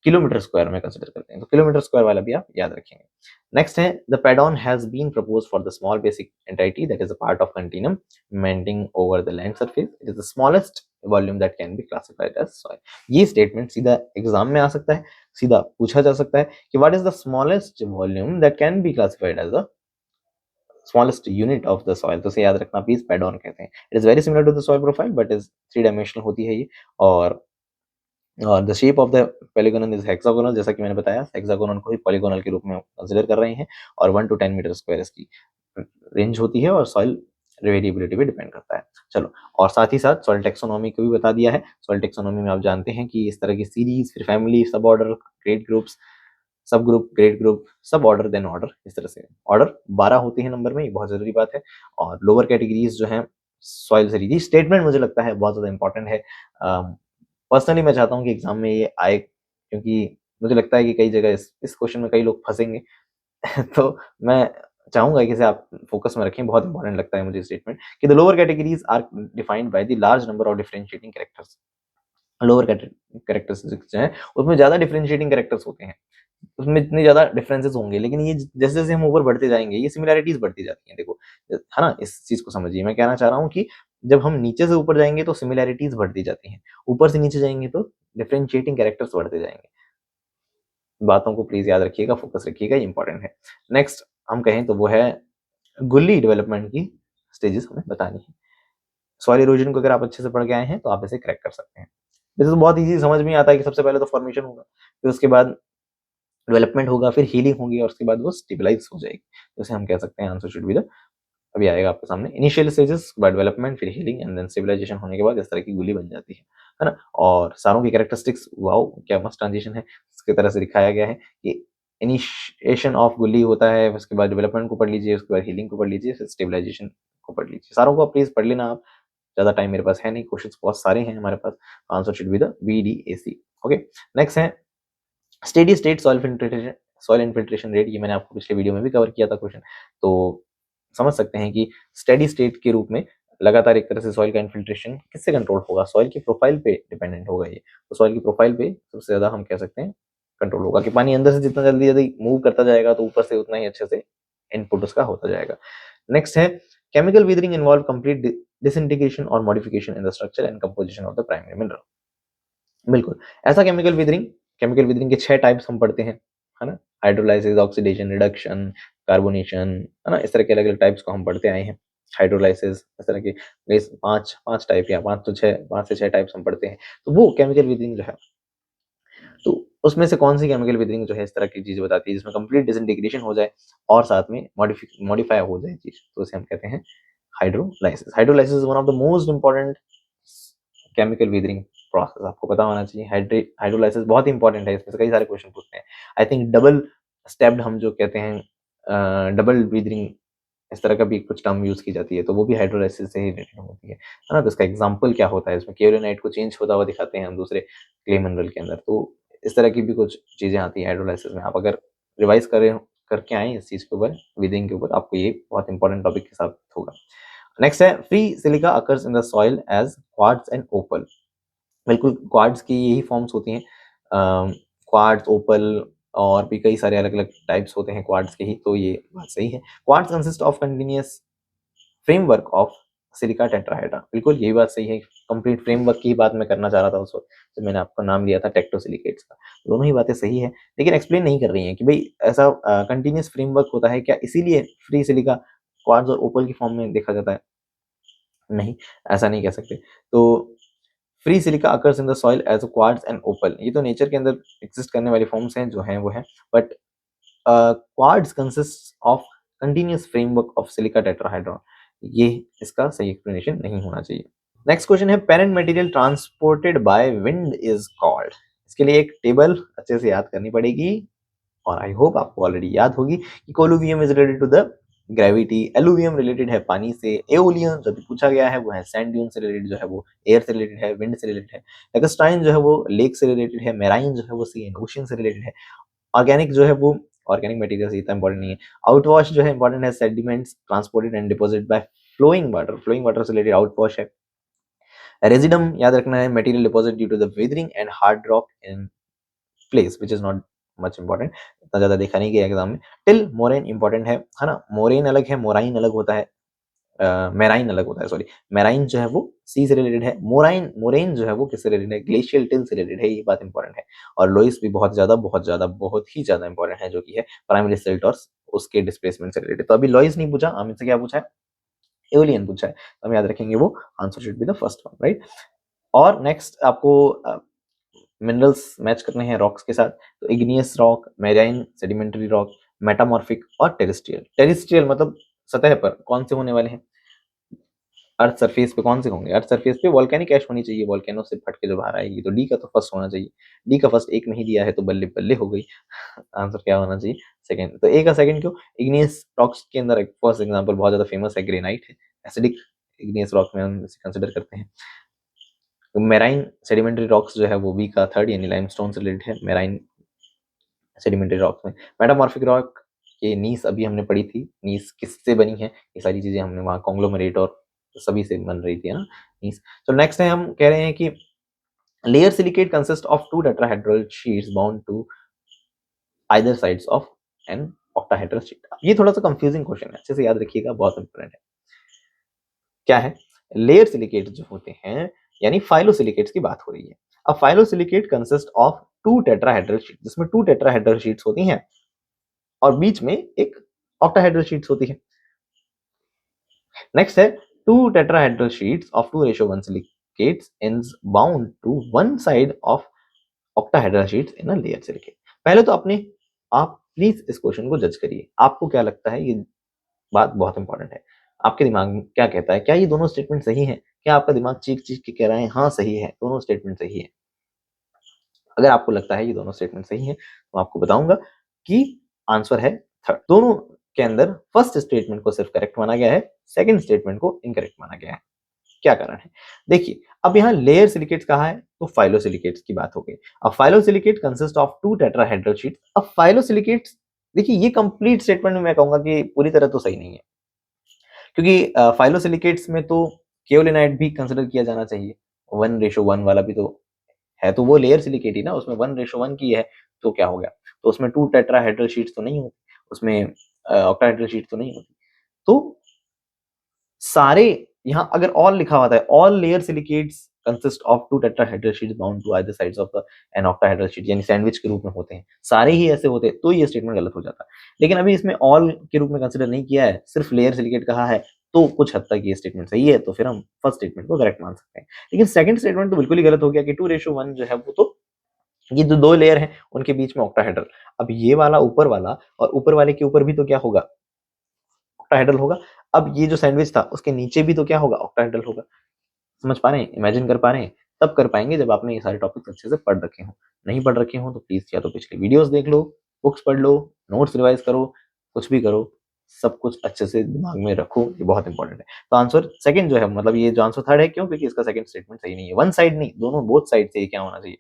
किलोमीटर स्क्वायर में कंसिडर करते हैं, तो किलोमीटर स्क्वायर वाला भी आप याद रखेंगे। नेक्स्ट है the pedon has been proposed for the small basic entity that is a part of continuum extending over the land surface, it is the smallest volume that can be classified as soil. ये statement सीधा exam में आ सकता है, सीधा पूछा जा सकता है कि what is the smallest volume that can be classified as the smallest unit of the soil, तो इसे याद रखना प्लीज, पैडॉन कहते हैं। It is very similar to the soil profile but is 3 dimensional होती है ये, और the shape of the polygonal is hexagonal, जैसा कि मैंने बताया हेक्सागोनल को ही पॉलीगोनल के रूप में कंसीडर कर रहे हैं, और 1 to 10 मीटर स्क्वायर इसकी रेंज होती है, और सॉइल वेरिएबिलिटी पे डिपेंड करता है। चलो, और साथ ही साथ सॉइल टेक्सोनॉमी को भी बता दिया है। सॉइल टेक्सोनॉमी में आप जानते हैं कि इस तरह की सीरीज, फिर फैमिली, सब ऑर्डर, ग्रेड ग्रुप्स, सब ग्रुप, ग्रेड ग्रुप, सब ऑर्डर, देन ऑर्डर, इस तरह से ऑर्डर 12 होते हैं नंबर में, ये बहुत जरूरी बात है। और लोअर कैटेगरीज जो है सॉइल सीरीज, स्टेटमेंट मुझे लगता है बहुत ज्यादा इंपॉर्टेंट है। पर्सनली मैं चाहता हूँ कि एग्जाम में ये आए, क्योंकि मुझे लगता है कि कई जगह इस क्वेश्चन में कई लोग फंसेंगे तो मैं चाहूंगा कि इसे आप फोकस में रखें, बहुत इंपॉर्टेंट लगता है मुझे स्टेटमेंट कि the lower categories are defined by the large number of differentiating characters. Lower characteristics जो है उसमें ज्यादा डिफरेंशिएटिंग कैरेक्टर्स होते हैं, उसमें इतने ज्यादा डिफरेंसेस होंगे, लेकिन ये जैसे जैसे हम ऊपर बढ़ते जाएंगे ये सिमिलैरिटीज बढ़ती जाती हैं, देखो, है ना, इस चीज को समझिए। मैं कहना चाह रहा हूँ कि जब हम नीचे से ऊपर जाएंगे तो सिमिलैरिटीज बढ़ती जाती हैं, ऊपर से नीचे जाएंगे तो डिफरेंशिएटिंग कैरेक्टर्स बढ़ते जाएंगे। बातों को प्लीज याद रखिएगा, फोकस रखिएगा, ये इंपॉर्टेंट है। नेक्स्ट हम कहें तो वो है गुल्ली डेवलपमेंट की स्टेजेस हमें बतानी है। सॉइल इरोजन को अगर आप अच्छे से पढ़ के आए हैं तो आप इसे क्रैक कर सकते हैं। वैसे तो बहुत इजी समझ में आता है कि सबसे पहले तो फॉर्मेशन होगा, फिर उसके बाद डेवलपमेंट होगा, फिर हीलिंग होगी, और उसके बाद वो स्टेबलाइज हो जाएगी। जैसे हम कह सकते हैं आंसर शुड बी द, अभी आएगा आपके सामने, इनिशियल स्टेजेस, बाद डेवलपमेंट, फिर हीलिंग एंड देन स्टेबलाइजेशन होने के बाद इस तरह की गुली बन जाती है ना। और सारों की कैरेक्टरिस्टिक्स, वाओ क्या मस्त ट्रांजिशन है, इसके तरह से दिखाया गया है कि इनिशिएशन ऑफ गुली होता है, उसके बाद डेवलपमेंट को पढ़ लीजिए, उसके बाद हीलिंग को पढ़ लीजिए, फिर स्टेबलाइजेशन को पढ़ लीजिए। सारों को प्लीज पढ़ लेना आप, ज्यादा टाइम मेरे पास है नहीं, क्वेश्चंस बहुत सारे हैं हमारे पास। Answer should be the BDAC। Okay, next है steady state soil infiltration rate. ये मैंने आपको पिछले वीडियो में भी कवर किया था क्वेश्चन, तो समझ सकते हैं कि स्टेडी स्टेट के रूप में लगातार एक तरह से सॉइल का इन्फिल्ट्रेशन किससे कंट्रोल होगा, सॉइल की प्रोफाइल पे डिपेंडेंट होगा ये। तो सॉइल की प्रोफाइल पे सबसे ज्यादा हम कह सकते हैं कंट्रोल होगा कि पानी अंदर से जितना जल्दी जल्दी मूव करता जाएगा तो ऊपर से उतना ही अच्छे से इनपुट उसका होता जाएगा। नेक्स्ट है chemical weathering involve complete disintegration और modification in the structure and composition of the primary mineral. बिल्कुल, ऐसा केमिकल विदरिंग के 6 टाइप्स हम पढ़ते हैं, है ना, हाइड्रोलाइसिस, ऑक्सीडेशन, रिडक्शन, कार्बोनेशन, है ना, इस तरह के अलग अलग टाइप्स को हम पढ़ते आए हैं। हाइड्रोलाइसिस, इस तरह के पांच पांच टाइप या 5 से 6 टाइप्स हम पढ़ते हैं। तो वो केमिकल विदरिंग जो है, तो उसमें से कौन सी केमिकल विदरिंग जो है इस तरह की चीज बताती है जिसमें कंप्लीट डिसइंटीग्रेशन हो जाए और साथ में मॉडिफाई हो जाए चीज, तो उसे हम कहते हैं hydrolysis. Hydrolysis is one of the most important chemical withering process, आपको पता होना चाहिए। हाइड्रोलाइसिस बहुत इंपॉर्टेंट है, इसमें से कई सारे क्वेश्चन पूछते हैं। आई थिंक डबल स्टेप्ड हम जो कहते हैं डबल विदरिंग, इस तरह का भी कुछ टर्म यूज की जाती है, तो वो भी हाइड्रोलाइसिस से ही रिलेटेड होती है ना। तो इसका एग्जांपल क्या होता है, इसमें केओलिनाइट को चेंज होता हुआ दिखाते हैं हम दूसरे क्ले मिनरल के अंदर, तो इस तरह की भी कुछ चीजें आती है हाइड्रोलाइसिस में। आप अगर रिवाइज करें करके आए इस चीज के ऊपर, विदिंग के ऊपर, आपको ये बहुत इंपॉर्टेंट टॉपिक के साथ होगा। नेक्स्ट है free silica occurs in the soil as quartz and opal. बिल्कुल, क्वार्ट्ज की यही फॉर्म्स होती हैं, क्वार्ट्ज, ओपल, और भी कई सारे अलग अलग टाइप्स होते हैं क्वार्ट्ज के ही, तो ये बात सही है। Quartz consist of continuous framework of silica tetrahedra. बिल्कुल यही बात सही है, कंप्लीट फ्रेमवर्क की बात मैं करना चाह रहा था उस वक्त जब मैंने आपका नाम लिया था टेक्टोसिलिकेट्स का। दोनों ही बातें सही है, लेकिन एक्सप्लेन नहीं कर रही हैं कि भाई ऐसा कंटिन्यूअस फ्रेमवर्क होता है क्या, इसीलिए फ्री सिलिका क्वार्ट्ज और ओपल की फॉर्म में देखा जाता है? नहीं, ऐसा नहीं कह सकते। तो free silica occurs in the soil as quartz and opal, ये तो नेचर के अंदर एग्जिस्ट करने वाली फॉर्म्स हैं जो हैं वो हैं, but quartz consist of continuous framework of silica tetrahedron, ये इसका सही एक्सप्लेनेशन नहीं होना चाहिए। नेक्स्ट क्वेश्चन है parent material transported by wind is called. इसके लिए एक टेबल अच्छे से याद करनी पड़ेगी, और आई होप आपको ऑलरेडी याद होगी कि colluvium is related to the gravity, alluvium related है पानी से, एओलियन जो भी पूछा गया है वो है सैंड ड्यून से रिलेटेड, जो है वो एयर से रिलेटेड है, विंड से रिलेटेड है, लेगस्टाइन जो है वो लेक से रिलेटेड है, मेराइन जो है वो सी एंड ओशन से रिलेटेड है, ऑर्गेनिक जो है वो ऑर्गेनिक मटेरियल इतना इंपॉर्टेंट नहीं है, आउटवॉश जो है इंपॉर्टेंट है, sediments transported and deposited by flowing water से रिलेटेड आउटवॉश है, रेजिडम याद रखना है, material deposit due to the weathering and hard rock in place which is not much important, इतना ज्यादा देखा नहीं गया एग्जाम में। टिल मोरेन इंपॉर्टेंट है ना, मोरेन अलग है, मोराइन अलग होता है, मेराइन अलग होता है, सॉरी, मेराइन जो है वो सी से रिलेटेड है, मोरेन जो है वो किससे रिलेटेड है, ग्लेशियल टिल से रिलेटेड है, ये बात इंपॉर्टेंट है। और लोइस भी बहुत ही ज्यादा इंपॉर्टेंट है, जो कि है प्राइमरी सिल्ट और उसके डिस्प्लेसमेंट से रिलेटेड। तो अभी लोइस नहीं पूछा, हमें से क्या पूछा है, एओलियन पूछा है, तो हम याद रखेंगे वो answer should be the first one, right. और नेक्स्ट आपको मिनरल्स मैच करने हैं रॉक्स के साथ, तो igneous rock, marine, sedimentary rock, metamorphic और टेरेस्ट्रियल। टेरेस्ट्रियल मतलब सतह पर कौन से होने वाले हैं, अर्थ सरफेस पे कौन से होंगे, अर्थ सरफेस पे वोल्केनिक ऐश होनी चाहिए, वोल्केनो से फट के जो बाहर आएगी, तो डी का तो फर्स्ट होना चाहिए, डी का फर्स्ट एक नहीं दिया है तो बल्ले बल्ले हो गई। आंसर क्या होना चाहिए, सेकंड। तो ए का सेकंड क्यों, इग्नियस रॉक्स के अंदर एक फर्स्ट एग्जांपल बहुत ज्यादा फेमस है, ग्रेनाइट है, एसिडिक इग्नियस रॉक में हम इसे कंसिडर करते हैं। तो मेराइन सेडिमेंट्री रॉक्स जो है वो बी का थर्ड यानी लाइमस्टोन से रिलेटेड है, मेराइन सेडिमेंट्री रॉक्स में। मेटामॉर्फिक रॉक, ये नीस अभी हमने पढ़ी थी, नीस किससे बनी है, ये सारी चीजें हमने वहाँ कॉन्ग्लोमरेट और सभी से बन रही थी, है ना नीस। तो नेक्स्ट है, हम कह रहे हैं कि layer silicate consist of two tetrahedral sheets bound to either sides of an octahedral sheet. ये थोड़ा सा कंफ्यूजिंग क्वेश्चन है, अच्छे से याद रखिएगा, बहुत इंपॉर्टेंट है। क्या है, लेयर सिलिकेट जो होते हैं यानी फाइलोसिलिकेट्स की बात हो रही है। अब phyllosilicate consist of two tetrahedral sheet, जिसमें टू टेट्राहेड्रल शीट्स होती हैं और बीच में एक ऑक्टाहेड्रल शीट्स होती है। नेक्स्ट है, two tetrahedral sheets of 2:1 silicates ends bound to one side of octahedral sheets in a layer silicate। पहले तो अपने आप प्लीज इस क्वेश्चन को जज करिए, आपको क्या लगता है, ये बात बहुत इंपॉर्टेंट है, आपके दिमाग में क्या कहता है, क्या ये दोनों स्टेटमेंट सही है, क्या आपका दिमाग चीख चीख के कह रहा है हाँ सही है, दोनों स्टेटमेंट सही है। अगर आपको लगता है ये दोनों स्टेटमेंट सही है तो आपको बताऊंगा कि आंसर है थर्ड। दोनों के अंदर फर्स्ट स्टेटमेंट को सिर्फ करेक्ट माना गया है, सेकंड स्टेटमेंट को इनकरेक्ट माना गया है। क्या कारण है, देखिए, अब यहाँ लेयर सिलिकेट्स कहा है तो फाइलोसिलिकेट्स की बात हो गई। अब phyllosilicate consist of two tetrahedral sheets. अब फाइलोसिलिकेट्स, देखिए ये कंप्लीट स्टेटमेंट में मैं कहूंगा कि पूरी तरह तो सही नहीं है, क्योंकि फाइलोसिलिकेट्स में तो केओलिनाइट भी कंसिडर किया जाना चाहिए, 1:1 वाला भी तो है, तो वो लेयर सिलिकेट ही ना, उसमें 1:1 की है, तो क्या हो गया, तो उसमें टू टेट्राहेड्रल शीट्स तो नहीं होती, उसमें ऑक्टाहेड्रल शीट्स तो नहीं होती। तो सारे, यहाँ अगर ऑल लिखा हुआ है, all layer silicates consist of two tetrahedral sheets bound to either sides of the an octahedral sheet, यानी सैंडविच के रूप में होते हैं, सारे ही ऐसे होते हैं, तो ये स्टेटमेंट गलत हो जाता है। लेकिन अभी इसमें ऑल के रूप में कंसिडर नहीं किया है, सिर्फ लेयर सिलिकेट कहा है, तो कुछ हद तक ये स्टेटमेंट सही है, तो फिर हम फर्स्ट स्टेटमेंट को करेक्ट मान सकते हैं। लेकिन सेकंड स्टेटमेंट तो बिल्कुल ही गलत हो गया कि 2:1 जो है वो तो, ये जो दो लेयर हैं उनके बीच में ऑक्टाहेड्रल, अब ये वाला ऊपर वाला और ऊपर वाले के ऊपर भी तो क्या होगा, ऑक्टाहेड्रल होगा। अब ये जो सैंडविच था उसके नीचे भी तो क्या होगा, ऑक्टाहेड्रल होगा। समझ पा रहे हैं, इमेजिन कर पा रहे हैं, तब कर पाएंगे जब आपने ये सारे टॉपिक्स अच्छे से पढ़ रखे हों। नहीं पढ़ रखे हों तो प्लीज या तो पिछली वीडियोस देख लो, बुक्स पढ़ लो, नोट्स रिवाइज करो, कुछ भी करो, सब कुछ अच्छे से दिमाग में रखो, ये बहुत इंपॉर्टेंट है। तो आंसर सेकंड जो है, मतलब ये जो आंसर थर्ड है, क्यों, क्योंकि इसका सेकंड स्टेटमेंट सही नहीं है, वन साइड नहीं, दोनों बोथ साइड से क्या होना चाहिए,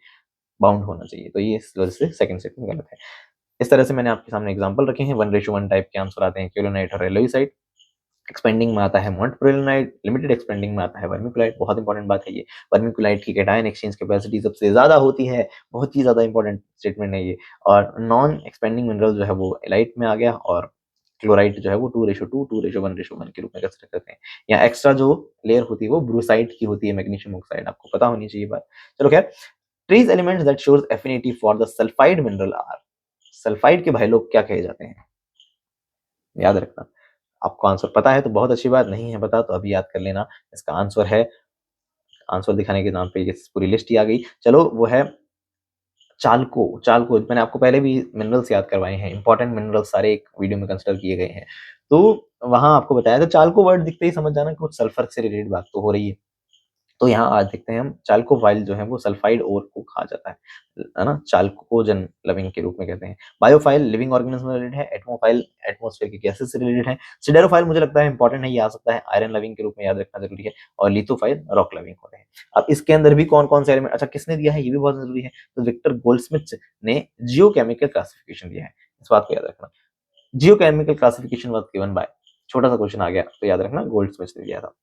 बाउंड होना चाहिए, तो ये इस वजह से सेकंड स्टेटमेंट गलत है। इस तरह से मैंने आपके सामने एग्जांपल रखे हैं, 1:1 टाइप के आंसर आते हैं केलोनाइट और एलोइसाइट, एक्सपेंडिंग में आता है मोंटप्रिलिनाइट, लिमिटेड एक्सपेंडिंग में आता है वर्मिकुलाइट, बहुत इंपॉर्टेंट बात है ये, वर्मिकुलाइट की कैटायन एक्सचेंज कैपेसिटी सबसे ज्यादा होती है, बहुत ही ज्यादा इंपॉर्टेंट स्टेटमेंट है ये। और नॉन एक्सपेंडिंग मिनरल जो है वो एलाइट में आ गया, और क्लोराइड जो है वो 2:2, 2:1 के रूप में कंसिडर करते हैं। यहाँ एक्स्ट्रा जो लेयर होती है वो ब्रूसाइट की होती है, मैग्नीशियम ऑक्साइड, आपको पता होनी चाहिए बात। चलो खैर, trace elements that shows affinity for the sulphide mineral are, sulphide के भाई लोग क्या कहे जाते हैं, याद रखना। आपको आंसर पता है तो बहुत अच्छी बात, नहीं है पता तो अभी याद कर लेना। इसका आंसर है, आंसर दिखाने के नाम पे ये पूरी लिस्ट ही आ गई। चलो वो है चालको। चालको मैंने आपको पहले भी मिनरल्स याद करवाए हैं, इंपॉर्टेंट मिनरल्स सारे एक वीडियो में कंसिडर किए गए हैं, तो वहां आपको बताया था चालको वर्ड दिखते ही समझ जाना कुछ सल्फर से रिलेटेड बात तो हो रही है। तो यहाँ आज देखते हैं हम चाल्कोफाइल जो है वो सल्फाइड ओर को खा जाता है ना, चाल्कोजन लविंग के रूप में कहते हैं। बायोफाइल लिविंग ऑर्गेनिज्म से रिलेटेड है, एटमोफाइल एटमॉस्फेयर के गैसेस से रिलेटेड है, सिडेरोफाइल मुझे लगता है इंपॉर्टेंट है, ये आ सकता है आयरन लविंग के रूप में याद रखना जरूरी है, और लिथोफाइल रॉक लविंग होते हैं। अब इसके अंदर भी कौन कौन से एलिमेंट, अच्छा किसने दिया है ये भी बहुत जरूरी है, तो विक्टर गोल्डस्मिथ ने जियोकेमिकल क्लासिफिकेशन दिया है, इस बात को याद रखना। Geochemical classification was given by, छोटा सा क्वेश्चन आ गया तो याद रखना गोल्डस्मिथ ने दिया था।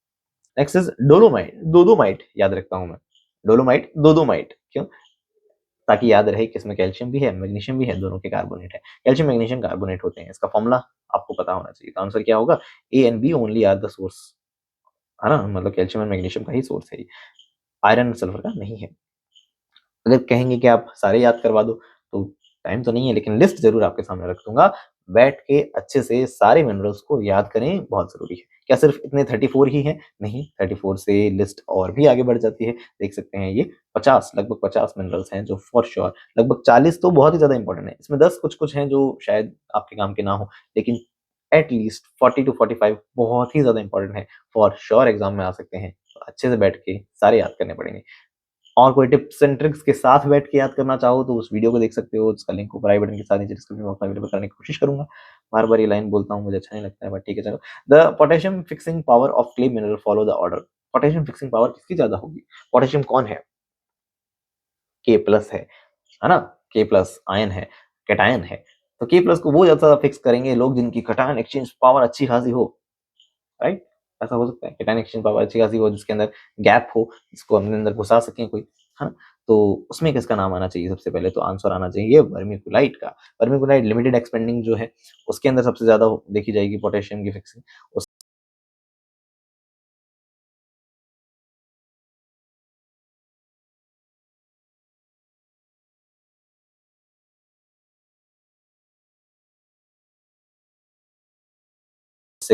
नेक्स्ट इज डोलोमाइट, दोदोमाइट याद रखता हूं मैं, डोलोमाइट दोदोमाइट क्यों, ताकि याद रहे कि इसमें कैल्शियम भी है मैग्नीशियम भी है, दोनों के कार्बोनेट है, कैल्शियम मैग्नीशियम कार्बोनेट होते हैं, इसका फॉर्मूला आपको पता होना चाहिए। तो आंसर क्या होगा, A and B only are the source, है ना, मतलब कैल्शियम एंड मैग्नीशियम का ही सोर्स है, आयरन सल्फर का नहीं है। अगर कहेंगे कि आप सारे याद करवा दो तो टाइम तो नहीं है, लेकिन लिस्ट जरूर आपके सामने रख दूंगा, बैठ के अच्छे से सारे मिनरल्स को याद करें, बहुत जरूरी है। क्या सिर्फ इतने 34 ही हैं? नहीं, 34 से लिस्ट और भी आगे बढ़ जाती है, देख सकते हैं ये 50 लगभग 50 मिनरल्स हैं जो फॉर श्योर, लगभग 40 तो बहुत ही ज्यादा इंपॉर्टेंट है, इसमें 10 कुछ कुछ हैं जो शायद आपके काम के ना हो, लेकिन एटलीस्ट 40 टू 45 बहुत ही ज्यादा इंपॉर्टेंट है, फॉर श्योर एग्जाम में आ सकते हैं, तो अच्छे से बैठ के सारे याद करने पड़ेंगे। और कोई टिप्स एंड ट्रिक्स के साथ बैठ के याद करना चाहो तो उस वीडियो को देख सकते हो, उसका लिंक ऊपर आई बटन के साथ नीचे डिस्क्रिप्शन बॉक्स में अवेलेबल करने की कोशिश करूंगा। बार बार ये लाइन बोलता हूँ, मुझे अच्छा नहीं लगता है, बट ठीक है चलो। The potassium fixing power of clay mineral follow the order, potassium fixing power किसकी ज्यादा होगी? पोटेशियम कौन है? के प्लस है ना, के प्लस आयन है, कैटायन है, तो के प्लस को वो ज्यादा फिक्स करेंगे लोग जिनकी कैटायन एक्सचेंज पावर अच्छी खासी हो, राइट, ऐसा हो सकता है कैटायन एक्सचेंज पावर अच्छी खासी हो, जिसके अंदर गैप हो, जिसको अपने अंदर घुसा सकें कोई, है ना, तो उसमें किसका नाम आना चाहिए सबसे पहले? तो आंसर आना चाहिए वर्मिकुलाइट का। वर्मिकुलाइट लिमिटेड एक्सपेंडिंग जो है उसके अंदर सबसे ज्यादा देखी जाएगी पोटेशियम की फिक्सिंग, उससे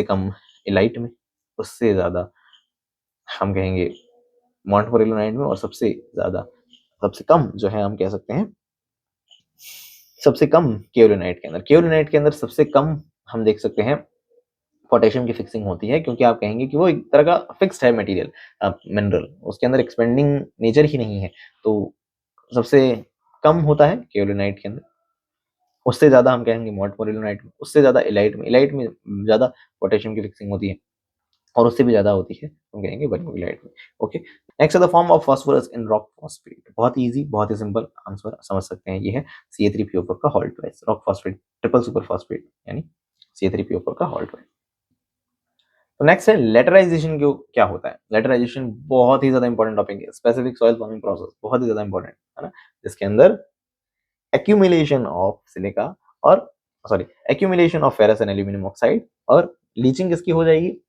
कम इलाइट में, उससे ज्यादा हम कहेंगे मॉन्टमोरिलोनाइट में, और सबसे ज्यादा सबसे कम जो है हम कह सकते हैं सबसे कम केओलिनाइट के अंदर, केओलिनाइट के अंदर सबसे कम हम देख सकते हैं पोटेशियम की फिक्सिंग होती है, क्योंकि आप कहेंगे कि वो एक तरह का फिक्स्ड है मटेरियल, मिनरल, उसके अंदर एक्सपेंडिंग नेचर ही नहीं है, तो सबसे कम होता है केओलिनाइट के अंदर, उससे ज्यादा हम कहेंगे मॉन्टमोरिलोनाइट में, उससे ज्यादा इलाइट में ज्यादा पोटेशियम की फिक्सिंग होती है, और उससे भी ज्यादा होती है हम कहेंगे वर्मिकुलाइट में। Okay, next the form of phosphorus in rock phosphate, बहुत ही इजी बहुत ही सिंपल आंसर समझ सकते हैं, ये है CA3PO4 का halt wise rock phosphate triple super phosphate, यानी CA3PO4 का हॉल्ट वाइज। तो नेक्स्ट है लेटराइजेशन, क्यों क्या होता है? लेटराइजेशन बहुत ही ज्यादा इंपॉर्टेंट टॉपिक है, स्पेसिफिक सॉइल फॉर्मिंग प्रोसेस, बहुत ही ज्यादा इंपॉर्टेंट है ना, जिसके अंदर एक्यूमुलेशन ऑफ सिलिका और sorry accumulation of ferrous and aluminium oxide, और लीचिंग किसकी हो जाएगी?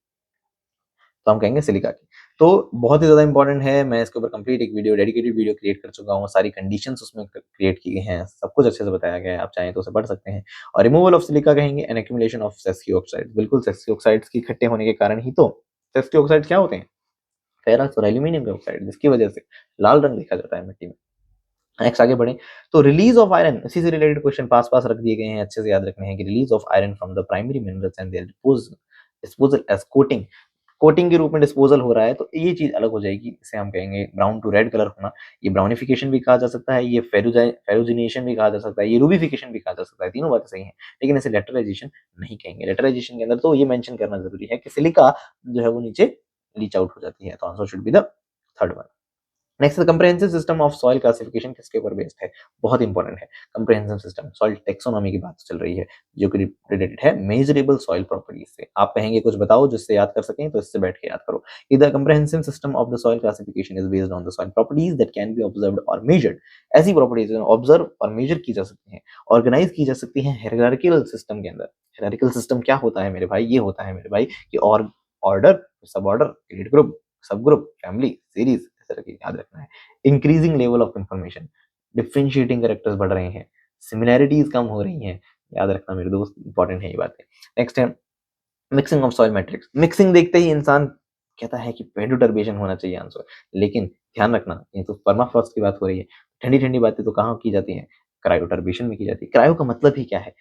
तो हम कहेंगे सिलिका की। तो बहुत ही ज्यादा इंपॉर्टेंट है, मैं इसके ऊपर कंप्लीट एक वीडियो डेडिकेटेड वीडियो क्रिएट कर चुका हूँ, सारी कंडीशंस उसमें क्रिएट की गई हैं, सब कुछ अच्छे से बताया गया है, आप चाहें तो उसे पढ़ सकते हैं। और रिमूवल ऑफ सिलिका कहेंगे एन एक्यूमुलेशन ऑफ सेस्की ऑक्साइड, बिल्कुल सेस्की ऑक्साइड्स की इकट्ठे होने के कारण ही तो, सेस्की ऑक्साइड क्या होते हैं? फेरस और एल्यूमिनियम के ऑक्साइड, जिसकी वजह से लाल रंग देखा जाता है मिट्टी में। नेक्स्ट आगे बढ़े, तो रिलीज ऑफ आयरन, इसी से रिलेटेड क्वेश्चन पास पास रख दिए गए हैं, अच्छे से याद रखने हैं कि release of iron from the primary minerals and their disposal as coating, coating के रूप में डिस्पोजल हो रहा है, तो ये चीज अलग हो जाएगी, इसे हम कहेंगे ब्राउन टू रेड कलर होना, ये ब्राउनिफिकेशन भी कहा जा सकता है, ये फेरुजिनेशन भी कहा जा सकता है, ये रूबिफिकेशन भी कहा जा सकता है, तीनों बातें सही हैं, लेकिन इसे लेटराइजेशन नहीं कहेंगे। लेटराइजेशन के अंदर तो ये मेंशन करना जरूरी है कि सिलिका जो है वो नीचे लीच आउट हो जाती है, तो answer should be the third one. Next comprehensive system of soil classification किसके ऊपर बेस्ड है? बहुत इंपॉर्टेंट है, कंप्रेहेंसिव सिस्टम सॉइल टेक्सोनॉमी की बात चल रही है, जो कि रिलेटेड है मेजरेबल सॉइल प्रॉपर्टीज से। आप कहेंगे कुछ बताओ जिससे याद कर सकें, तो इससे बैठ के याद करो। The comprehensive system of the soil classification is based on the soil properties that can B observed और मेजर्ड, ऐसी प्रॉपर्टीज ऑब्जर्व और मेजर की जा सकती हैं, ऑर्गेनाइज की जा सकती हैं हायरार्किकल सिस्टम के अंदर। हायरार्किकल सिस्टम क्या होता है मेरे भाई? ये होता है मेरे भाई कि और ऑर्डर, सब ऑर्डर, क्रेडिट ग्रुप, सब ग्रुप, फैमिली, सीरीज, इस तरह की याद रखना है। Increasing level of information, differentiating characters बढ़ रहे हैं, सिमिलैरिटीज कम हो रही हैं, याद रखना मेरे दोस्त, इंपॉर्टेंट है ये बातें। नेक्स्ट है mixing of soil matrix, mixing देखते ही इंसान कहता है कि पेडोटर्बेशन होना चाहिए आंसर, लेकिन ध्यान रखना ये तो परमाफ्रॉस्ट की बात हो रही है, ठंडी ठंडी बातें तो कहाँ की जाती हैं? क्रायोटर्बेशन में की जाती है। क्रायो का मतलब ही क्या है?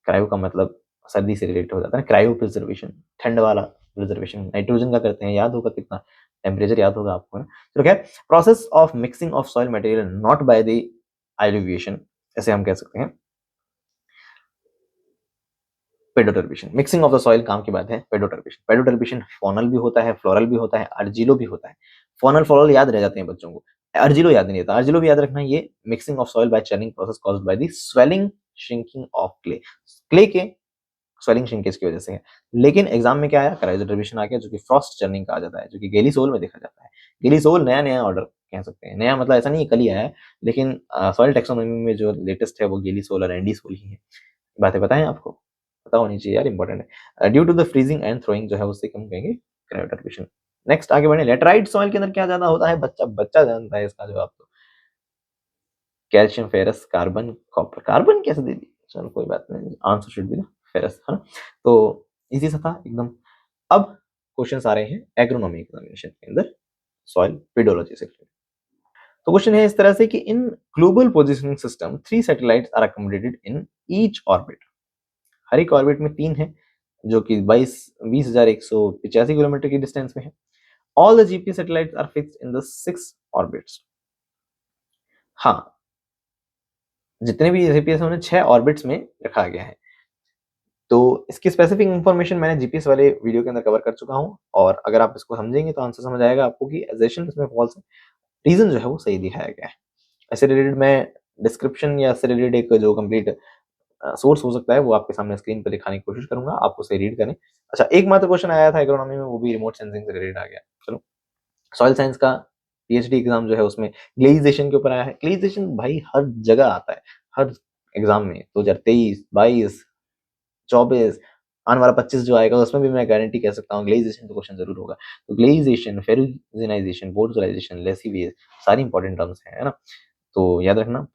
क्रायो का मतलब सर्दी से रिलेटेड हो जाता है, क्रायो प्रिजर्वेशन, ठंड वाला प्रिजर्वेशन, नाइट्रोजन का करते हैं, याद होगा कितना, टेम्परेचर याद होगा आपको ना। तो क्या है, process of mixing of soil material not by the elevation, ऐसे हम कह सकते हैं पेडोटर्बिशन। मिक्सिंग ऑफ द सॉइल काम की बात है पेडोटर्बिशन। पेडोटर्बिशन फॉनल भी होता है, फ्लोरल भी होता है, अर्जिलो भी होता है। फॉनल फ्लोरल याद रह जाते हैं बच्चों को, अर्जिलो याद नहीं रहता। अर्जिलो भी याद रखना, ये mixing of soil by churning process caused by the swelling shrinking of clay, clay के स्वेलिंग श्रिंकेज की वजह से है। लेकिन एग्जाम में क्या आया, क्रायोटर्बिशन आ गया, जो कि फ्रॉस्ट चर्निंग कहा जाता है, जो कि गेली सोल में देखा जाता है। गेली सोल नया नया ऑर्डर कह सकते हैं, नया मतलब ऐसा नहीं कल ही आया है, लेकिन सॉइल टेक्सोनॉमी में जो लेटेस्ट है वो गेली सोल और एंडी सोल ही है। बातें बताएं आपको, पता होनी चाहिए यार, इंपॉर्टेंट है। Due to the freezing and throwing जो है उससे हम कहेंगे क्रायोटर्बिशन। नेक्स्ट आगे बढ़े, लेटराइट सॉइल के अंदर क्या ज्यादा होता है, बच्चा बच्चा जानता है इसका जवाब तो। Calcium, ferrous, carbon, copper. Carbon कैसे दे दी, चलो कोई बात नहीं, आंसर शुड बी ना फेरस, है ना। तो इजी सा था एकदम। अब क्वेश्चन आ रहे हैं एग्रोनॉमी एग्जामिनेशन के अंदर सॉइल पेडोलॉजी से। तो क्वेश्चन है इस तरह से कि in global positioning system 3 satellites are accommodated in each orbit. हर एक ऑर्बिट में 3 है, जो कि 20,185 किलोमीटर की डिस्टेंस में है। All the GPS satellites are fixed in the 6 orbits. हाँ, जितने भी जीपीएस उन्हें 6 ऑर्बिट्स में रखा गया है। तो इसकी स्पेसिफिक इंफॉर्मेशन मैंने जीपीएस वाले वीडियो के अंदर कवर कर चुका हूँ, और अगर आप इसको समझेंगे तो आंसर समझ आएगा आपको कि एजेशन इसमें फॉल्स है, रीजन जो है वो सही दिखाया गया है। ऐसे रिलेटेड मैं डिस्क्रिप्शन या इससे रिलेटेड एक जो कंप्लीट सोर्स हो सकता है वो आपके सामने स्क्रीन पर दिखाने की कोशिश करूंगा, आप उसे रीड करें। अच्छा, एकमात्र क्वेश्चन आया था एग्रोनॉमी में, वो भी रिमोट सेंसिंग से रिलेटेड आ गया। चलो, सॉइल साइंस का पीएचडी एग्जाम जो है उसमें ग्लेजिएशन के ऊपर आया है। ग्लेजिएशन भाई हर जगह आता है, हर एग्जाम में, 2023, 22, 24, आने वाला 25 जो आएगा उसमें भी मैं गारंटी कह सकता हूँ ग्लेजिएशन का क्वेश्चन जरूर होगा। तो ग्लेजिएशन, फेरुजिनाइजेशन, पोर्टुलाइजेशन, लेसिवेज, सारी इंपॉर्टेंट टर्म्स हैं, है ना। तो याद रखना,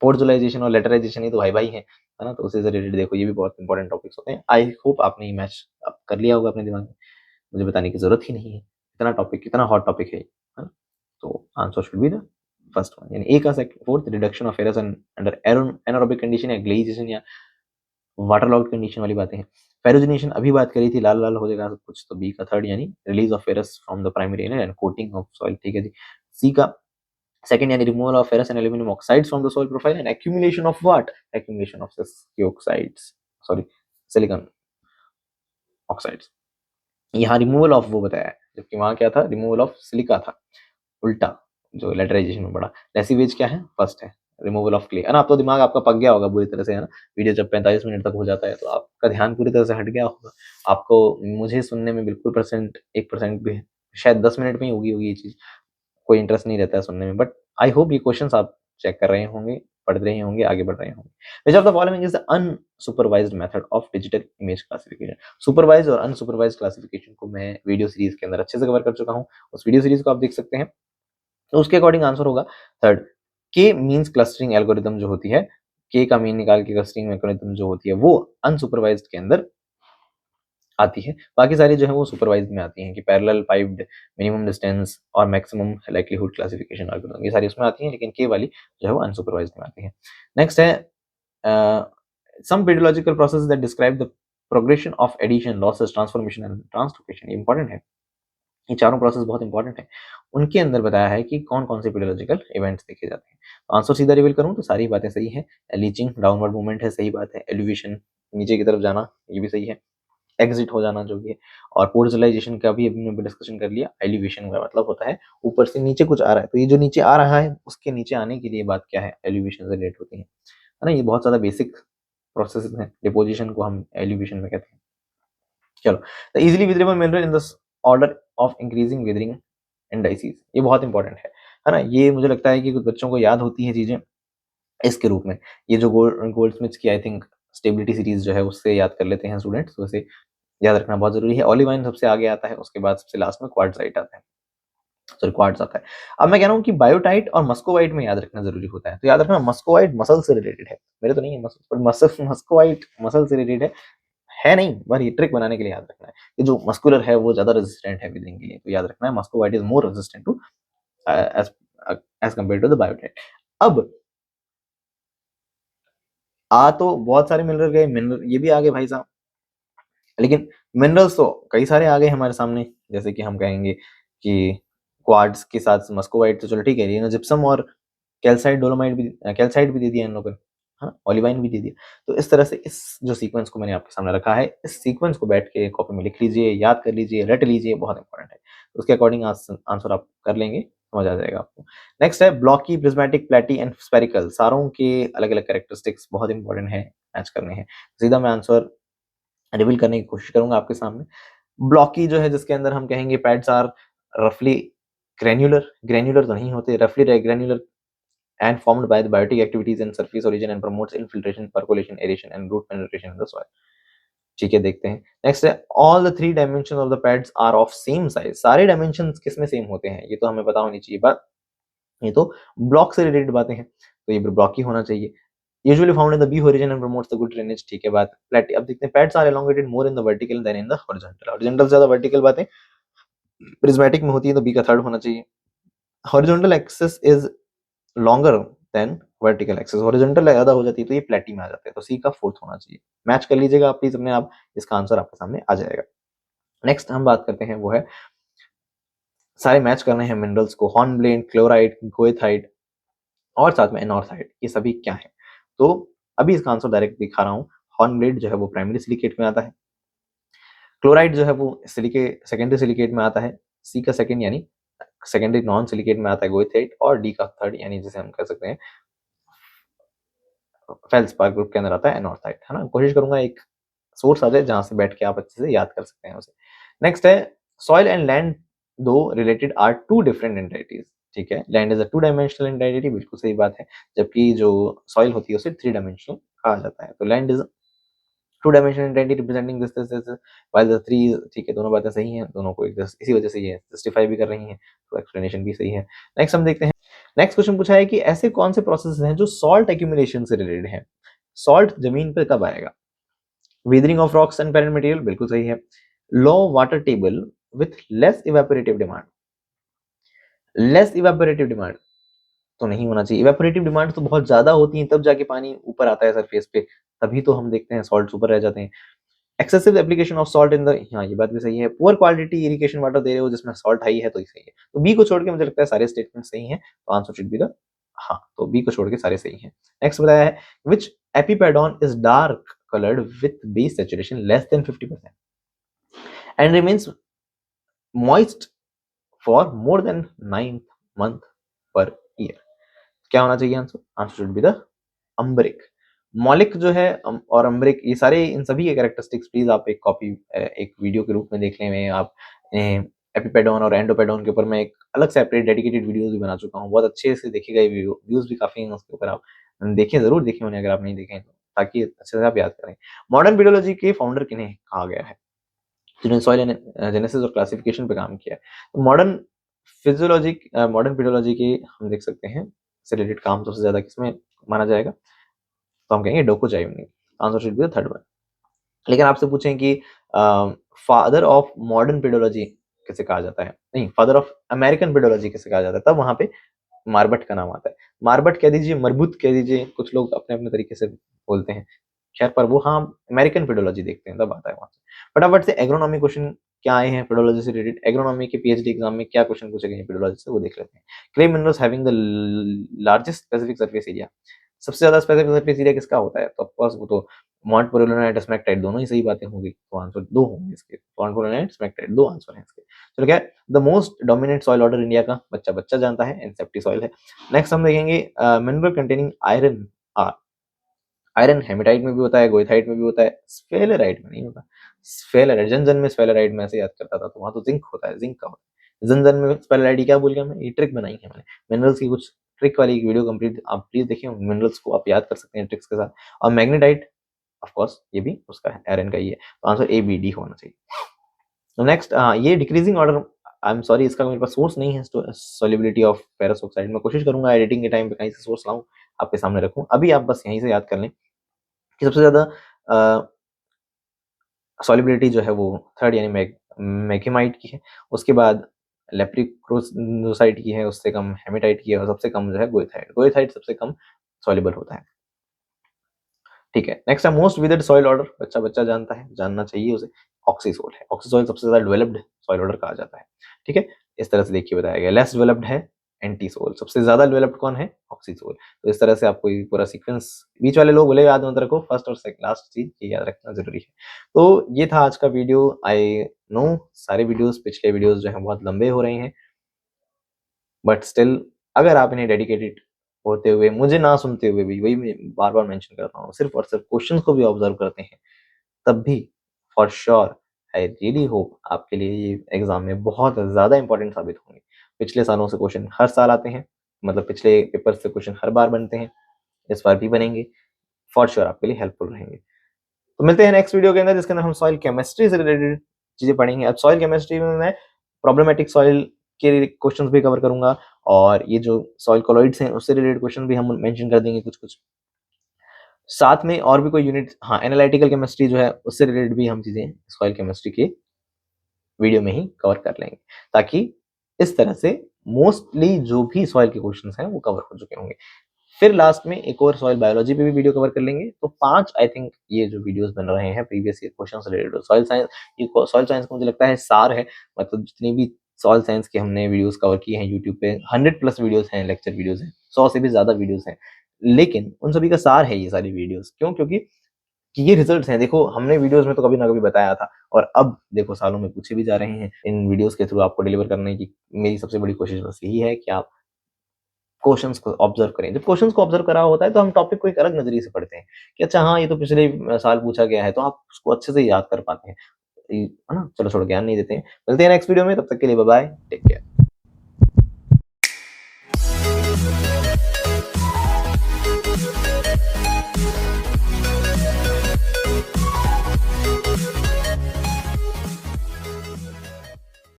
पोर्टुलाइजेशन और लेटराइजेशन ये तो भाई भाई है ना। तो उससे रिलेटेड देखो, ये भी बहुत इंपॉर्टेंट टॉपिक्स होते हैं। आई होप आपने ये मैच आप कर लिया होगा अपने दिमाग में, मुझे बताने की जरूरत ही नहीं है, इतना टॉपिक, कितना हॉट टॉपिक है ना। तो answer should be the first one, यानी ए का fourth, reduction of ferrous under anaerobic condition या ग्लेजिएशन या वाटर लॉग्ड कंडीशन वाली बातें हैं। फेरोजिनेशन अभी बात करी थी, लाल लाल हो जाएगा सब कुछ, तो बी का थर्ड, यानी release of ferrous from the primary and coating of soil, ठीक है जी। सी का सेकंड, यानी removal of ferrous and aluminium oxides from the soil profile and accumulation of what, accumulation of oxides, sorry silicon oxides. यहाँ removal of वो बताया है, जबकि वहां क्या था, रिमूवल ऑफ सिलिका था, उल्टा जो लेटराइजेशन में पड़ा। लेसिवेज क्या है, फर्स्ट है, रिमूवल ऑफ क्ले, है ना। अब तो दिमाग आपका पक गया होगा बुरी तरह से, है ना। वीडियो जब 45 मिनट तक हो जाता है तो आपका ध्यान पूरी तरह से हट गया होगा, आपको मुझे सुनने में बिल्कुल 1% भी, शायद 10 मिनट में ही होगी ये चीज, कोई इंटरेस्ट नहीं रहता है सुनने में। बट आई होप ये क्वेश्चंस आप चेक कर रहे होंगे, पढ़ रहे होंगे, आगे बढ़ रहे होंगे। Which of the following is the unsupervised method of digital image classification. Supervise और अनसुपरवाइज्ड क्लासिफिकेशन को मैं वीडियो सीरीज के अंदर अच्छे से कवर कर चुका हूँ, उस वीडियो सीरीज को आप देख सकते हैं। तो उसके अकॉर्डिंग आंसर होगा थर्ड, के मींस क्लस्टरिंग एल्गोरिथम जो होती है, के का मीन निकाल के क्लस्टरिंग एल्गोरिथम जो होती है वो अनसुपरवाइज्ड के अंदर आती है। बाकी सारी जो है वो सुपरवाइज्ड में आती हैं, कि पैरेलल, पाइप्ड, मिनिमम डिस्टेंस और मैक्सिमम लाइक्लीहुड क्लासिफिकेशन एल्गोरिथम, ये सारी उसमें आती हैं, लेकिन के वाली जो है वो अनसुपरवाइज्ड में आती है। नेक्स्ट है some pedological process that describe the progression of addition, losses, transformation and translocation. ये इंपॉर्टेंट है, ये चारों प्रोसेस बहुत इंपॉर्टेंट है। उनके अंदर बताया है कि कौन कौन से पेडोलॉजिकल इवेंट्स देखे जाते हैं। तो आंसर सीधा रिवील करूं तो सारी बातें सही है। लीचिंग, डाउनवर्ड मूवमेंट है, सही बात है। एलिवेशन, नीचे की तरफ जाना, ये भी सही है। एग्जिट हो जाना जो भी है, और पोर्टलाइजेशन का भी अभी डिस्कशन कर लिया। एलिवेशन का मतलब होता है ऊपर से नीचे कुछ आ रहा है, तो ये जो नीचे आ रहा है उसके नीचे आने के लिए बात क्या है, एलिवेशन से रिलेट होती है ना। ये बहुत ज्यादा बेसिक प्रोसेस है, डिपोजिशन को हम एलिवेशन में कहते हैं। चलो, the easily visible mineral in the order of increasing withering indices, ये बहुत इंपॉर्टेंट है ना। ये मुझे लगता है कि कुछ बच्चों को याद होती है चीजें इसके रूप में। ये जो गोल्डस्मिथ्स की आई थिंक स्टेबिलिटी सीरीज जो है उससे याद कर लेते हैं स्टूडेंट्स, तो उसे याद रखना बहुत जरूरी है। ऑलिवाइन सबसे आगे आता है, उसके बाद सबसे लास्ट में क्वार्ट्जाइट आता है, सॉरी क्वार्ट्ज आता है। अब मैं कह रहा हूँ कि बायोटाइट और मस्कोवाइट में याद रखना जरूरी होता है। तो याद रखना, मस्कोवाइट मसल से रिलेटेड है, मेरे तो नहीं है मसल, पर मस्कोवाइट मसल से रिलेटेड है नहीं, पर ये ट्रिक बनाने के लिए याद रखना है कि जो मस्कुलर है वो ज्यादा रेजिस्टेंट है विदिंग के लिए, तो याद रखना है muscovite is more resistant to as as compare to the biotite. अब आ तो बहुत सारे मिनरल गए, मिनरल ये भी आ गए भाई साहब, लेकिन मिनरल्स तो कई सारे आ गए हमारे सामने, जैसे कि हम कहेंगे कि क्वार्ट्ज के साथ मस्कोवाइट तो चलो ठीक है, जिप्सम और कैल्साइट डोलोमाइट भी, कैल्साइट भी दे दिया इन लोगों ने, हाँ, ओलिवाइन भी दे दिया। तो इस तरह से इस जो सीक्वेंस को मैंने आपके सामने रखा है, इस सीक्वेंस को बैठ के कॉपी में लिख लीजिए, याद कर लीजिए, रट लीजिए, बहुत इंपॉर्टेंट है। उसके अकॉर्डिंग आंसर आप कर लेंगे, समझ आ जाएगा आपको। नेक्स्ट है ब्लॉकी, प्रिज्मेटिक, प्लेटी एंड स्फेरिकल। सारों के अलग अलग कैरेक्टरिस्टिक्स बहुत इंपॉर्टेंट है, मैच करने हैं। सीधा मैं आंसर रिवील करने की कोशिश करूंगा आपके सामने। ब्लॉकी जो है, जिसके अंदर हम कहेंगे पैड्स आर रफली ग्रेन्युलर, ग्रेन्युलर तो नहीं होते, रफली granular and formed by the biotic activities in surface origin and promotes infiltration, percolation, aeration and root penetration in the soil. ठीक है, देखते हैं। नेक्स्ट है all the 3 dimension of the peds are of same size. सारे dimensions किसमें same होते हैं, ये तो हमें पता होनी चाहिए बात। ये तो ब्लॉक से रिलेटेड बातें हैं, तो ये ब्लॉक ही होना चाहिए। Usually found in the B origin and promotes the good drainage. ठीक है बात। प्लेटी, अब देखते हैं peds are elongated more in the vertical than in the horizontal. Horizontal ज्यादा, वर्टिकल बातें प्रिज्मेटिक में होती है, तो बी का थर्ड होना चाहिए। Horizontal axis is longer than vertical axis, horizontal ज्यादा हो जाती है तो ये प्लेटी में आ जाते हैं, तो सी का फोर्थ होना चाहिए। मैच कर लीजिएगा आप प्लीज अपने आप, इसका आंसर आपके सामने आ जाएगा। नेक्स्ट हम बात करते हैं वो है, सारे मैच करने हैं मिनरल्स को, हॉर्नब्लेन, क्लोराइड, गोएथाइट और साथ में एनोर्थाइट, ये सभी क्या है। तो अभी इसका आंसर डायरेक्ट दिखा रहा हूँ। हॉर्नब्लेड जो है वो प्राइमरी सिलिकेट में आता है, क्लोराइड जो है वो सिलिकेट सेकेंडरी सिलिकेट में आता है, सी का सेकेंड यानी सेकेंडरी नॉन सिलिकेट में आता है गोएथाइट, और डी का थर्ड यानी जिसे हम कह सकते हैं फेल्सपार ग्रुप के अंदर आता है एनोर्थाइट, है ना। कोशिश करूंगा एक सोर्स आ जाए जहां से बैठ के आप अच्छे से याद कर सकते हैं उसे। नेक्स्ट है soil and land though related are two different entities. ठीक है, land is a two dimensional entity, बिल्कुल सही बात है, जबकि जो सॉइल होती है उसे थ्री डायमेंशनल कहा जाता है। तो land is to dimensional entity representing this while the three. ठीक है, दोनों बातें सही हैं, दोनों को इसी वजह से ये जस्टिफाई भी कर रही हैं, तो एक्सप्लेनेशन भी सही है। नेक्स्ट हम देखते हैं, नेक्स्ट क्वेश्चन पूछा है कि ऐसे कौन से प्रोसेस हैं जो सॉल्ट एक्यूमुलेशन से रिलेटेड हैं। सॉल्ट जमीन पर कब आएगा, weathering of rocks and parent material, बिल्कुल सही है। Low water table with less evaporative demand, less evaporative demand तो नहीं होना चाहिए। इवेपोरेटिव डिमांड तो बहुत ज्यादा होती है, तब जाके पानी ऊपर आता है सरफेस पे, तभी तो हम देखते हैं सॉल्ट ऊपर रह जाते हैं। Excessive application of salt in the, हाँ ये बात भी सही है। पुअर क्वालिटी इरिगेशन वाटर दे रहे हो जिसमें सॉल्ट हाई है, तो ये सही है। तो बी को छोड़ के मुझे लगता है सारे स्टेटमेंट सही हैं, तो आंसर शुड बी द, हाँ, तो बी को छोड़ के सारे सही हैं। नेक्स्ट बताया है which epipedon is dark colored with base saturation less than 50% and remains moist for more than 9 month per year। क्या होना चाहिए answer, answer should be the umbric. Mollic जो है और अम्बरिक, ये सारे इन सभी के कैरेक्टरिस्टिक्स प्लीज आप एक कॉपी एक वीडियो के रूप में देख लें। आप एपिपेडोन और एंडोपेडोन के ऊपर मैं एक अलग सेपरेट डेडिकेटेड वीडियोस भी बना चुका हूँ, बहुत अच्छे से देखे गए, व्यूज भी काफी हैं उसके ऊपर, आप देखें, जरूर देखें उन्हें अगर आप नहीं देखें तो, ताकि अच्छे से आप याद करें। मॉडर्न पेडोलॉजी के फाउंडर किन्हें कहा गया है, जिन्होंने सॉइल जेनेसिस और क्लासिफिकेशन पे काम किया है। तो मॉडर्न फिजियोलॉजी, मॉडर्न पेडोलॉजी के हम देख सकते हैं से रिलेटेड काम सबसे ज्यादा किसमें माना जाएगा, तो हम कहेंगे डोकोचाइवनी। Answer should be the third one. लेकिन आपसे पूछें कि फादर ऑफ मॉडर्न पेडोलॉजी किसे कहा जाता है, नहीं, फादर ऑफ अमेरिकन पेडोलॉजी किसे कहा जाता है, तब वहां पे मार्बट का नाम आता है। मार्बट कह दीजिए, मरबूत कह दीजिए, कुछ लोग अपने अपने तरीके से बोलते हैं, खैर, पर वो हाँ अमेरिकन पेडोलॉजी देखते हैं तब आता है वहां से। फटाफट से एग्रोनॉमी क्वेश्चन क्या आए हैं पेडोलॉजी से रिलेटेड, एग्रोनॉमी के पीएचडी एग्जाम में क्या क्वेश्चन पूछे गए हैं पेडोलॉजी से, वो देख लेते हैं। Clay minerals having the largest specific surface area, सबसे ज्यादा स्पेसिफिक सरफेस एरिया किसका होता है, तो ऑफकोर्स वो तो मॉन्टपोरियोलाइट, स्मेक्टाइट, दोनों ही सही बातें होंगी, तो आंसर दो होंगे इसके, मॉन्टपोरियोलाइट, स्मेक्टाइट, दो आंसर हैं इसके। चलो क्या, the most dominant soil order India का बच्चा बच्चा जानता है, इंसेप्टी सॉइल है। नेक्स्ट हम देखेंगे mineral containing iron are. Iron hematite में भी होता है, गोइथाइट में भी होता है, स्फेलेराइट में नहीं होता। स्फेलेराइट, जन में स्फेलेराइट में ऐसे याद करता था, तो वहां तो जिंक होता है, जिंक का होता है। जन में स्फेलेराइट, क्या बोल गया मैं, ये ट्रिक बनाई है मैंने, मिनरल्स की कुछ ट्रिक वाली एक वीडियो कंप्लीट आप प्लीज देखिए, मिनरल्स को आप याद कर सकते हैं ट्रिक्स के साथ। और मैग्नेटाइट ऑफ कोर्स ये भी उसका है, आयरन का ही है, तो आंसर ए बी डी होना चाहिए। नेक्स्ट ये decreasing order, I am sorry इसका मेरे पास सोर्स नहीं है, सॉल्युबिलिटी ऑफ फेरस ऑक्साइड, मैं कोशिश करूंगा एडिटिंग के टाइम पे कहीं से सोर्स लाऊं, आपके सामने रखूं। अभी आप बस यहीं से याद कर लें कि सबसे ज्यादा सॉल्युबिलिटी जो है वो थर्ड यानी मैग्नेमाइट की है, उसके बाद लेप्रिकोसाइट की है, उससे कम हेमेटाइट की है, और सबसे कम जो है गोएथाइट, गोएथाइट सबसे कम सॉल्युबल होता है। ठीक है, नेक्स्ट है मोस्ट विदर्ड सॉइल ऑर्डर, बच्चा बच्चा जानता है, जानना चाहिए उसे, ऑक्सीसॉइल है। ऑक्सीसॉइल सबसे ज्यादा डेवलप्ड सॉइल ऑर्डर कहा जाता है। ठीक है, इस तरह से देखिए बताया गया। लेस डेवलप्ड है एंटीसोल, सबसे ज्यादा डेवलप्ड कौन है? ऑक्सीसोल। तो इस तरह से आपको ये पूरा सीक्वेंस, बीच वाले लोग बोले याद मत रखो, फर्स्ट और सेकंड लास्ट चीज ये याद रखना जरूरी है। तो ये था आज का वीडियो। आई नो सारे वीडियोस, पिछले वीडियोस जो हैं बहुत लंबे हो रहे हैं, बट स्टिल अगर आप इन्हें डेडिकेटेड होते हुए, मुझे ना सुनते हुए भी, वही मैं बार बार मेंशन कर रहा हूँ, सिर्फ और सिर्फ क्वेश्चंस को भी ऑब्जर्व करते हैं, तब भी for sure I really hope आपके लिए ये एग्जाम में बहुत ज़्यादा इंपॉर्टेंट साबित होंगे। पिछले सालों से क्वेश्चन हर साल आते हैं, मतलब पिछले पेपर से क्वेश्चन हर बार बनते हैं, इस बार भी बनेंगे, फॉर श्योर आपके लिए हेल्पफुल रहेंगे। तो मिलते हैं नेक्स्ट वीडियो के अंदर, जिसके अंदर हम सॉइल केमिस्ट्री से रिलेटेड चीजें पढ़ेंगे। अब सॉइल केमिस्ट्री में मैं प्रॉब्लमेटिक सॉइल के क्वेश्चंस भी कवर करूंगा, और ये जो सॉइल कॉलॉइड्स हैं उससे रिलेटेड क्वेश्चन भी हम मेंशन कर देंगे कुछ कुछ। साथ में और भी कोई यूनिट, हाँ, एनालिटिकल केमिस्ट्री जो है उससे रिलेटेड भी हम चीजें सॉइल केमिस्ट्री के वीडियो में ही कवर कर लेंगे, ताकि इस तरह से मोस्टली जो भी सॉइल के क्वेश्चंस हैं वो कवर हो चुके होंगे। फिर लास्ट में एक और सॉइल बायोलॉजी पे भी वीडियो कवर कर लेंगे। तो 5 आई थिंक ये जो वीडियोस बन रहे हैं प्रीवियस ईयर क्वेश्चन से रिलेटेड सॉइल साइंस, ये सॉइल साइंस का मुझे लगता है सार है। मतलब जितनी भी सॉइल साइंस के हमने वीडियोस कवर किए हैं यूट्यूब पे, 100 प्लस वीडियोस हैं, लेक्चर वीडियोस हैं, 100 से भी ज्यादा वीडियोस हैं, लेकिन उन सभी का सार है ये सारी वीडियोस। क्यों? क्योंकि कि ये रिजल्ट्स हैं। देखो हमने वीडियोस में तो कभी ना कभी बताया था, और अब देखो सालों में पूछे भी जा रहे हैं। इन वीडियोस के थ्रू आपको डिलीवर करने की मेरी सबसे बड़ी कोशिश बस यही है कि आप क्वेश्चंस को ऑब्जर्व करें। जब क्वेश्चंस को ऑब्जर्व करा होता है तो हम टॉपिक को एक अलग नजरिए से पढ़ते हैं कि अच्छा हाँ ये तो पिछले साल पूछा गया है, तो आप उसको अच्छे से याद कर पाते हैं, है ना। चलो छोड़ो, ज्ञान नहीं देते हैं। मिलते हैं नेक्स्ट वीडियो में, तब तक के लिए बाय बाय, टेक केयर।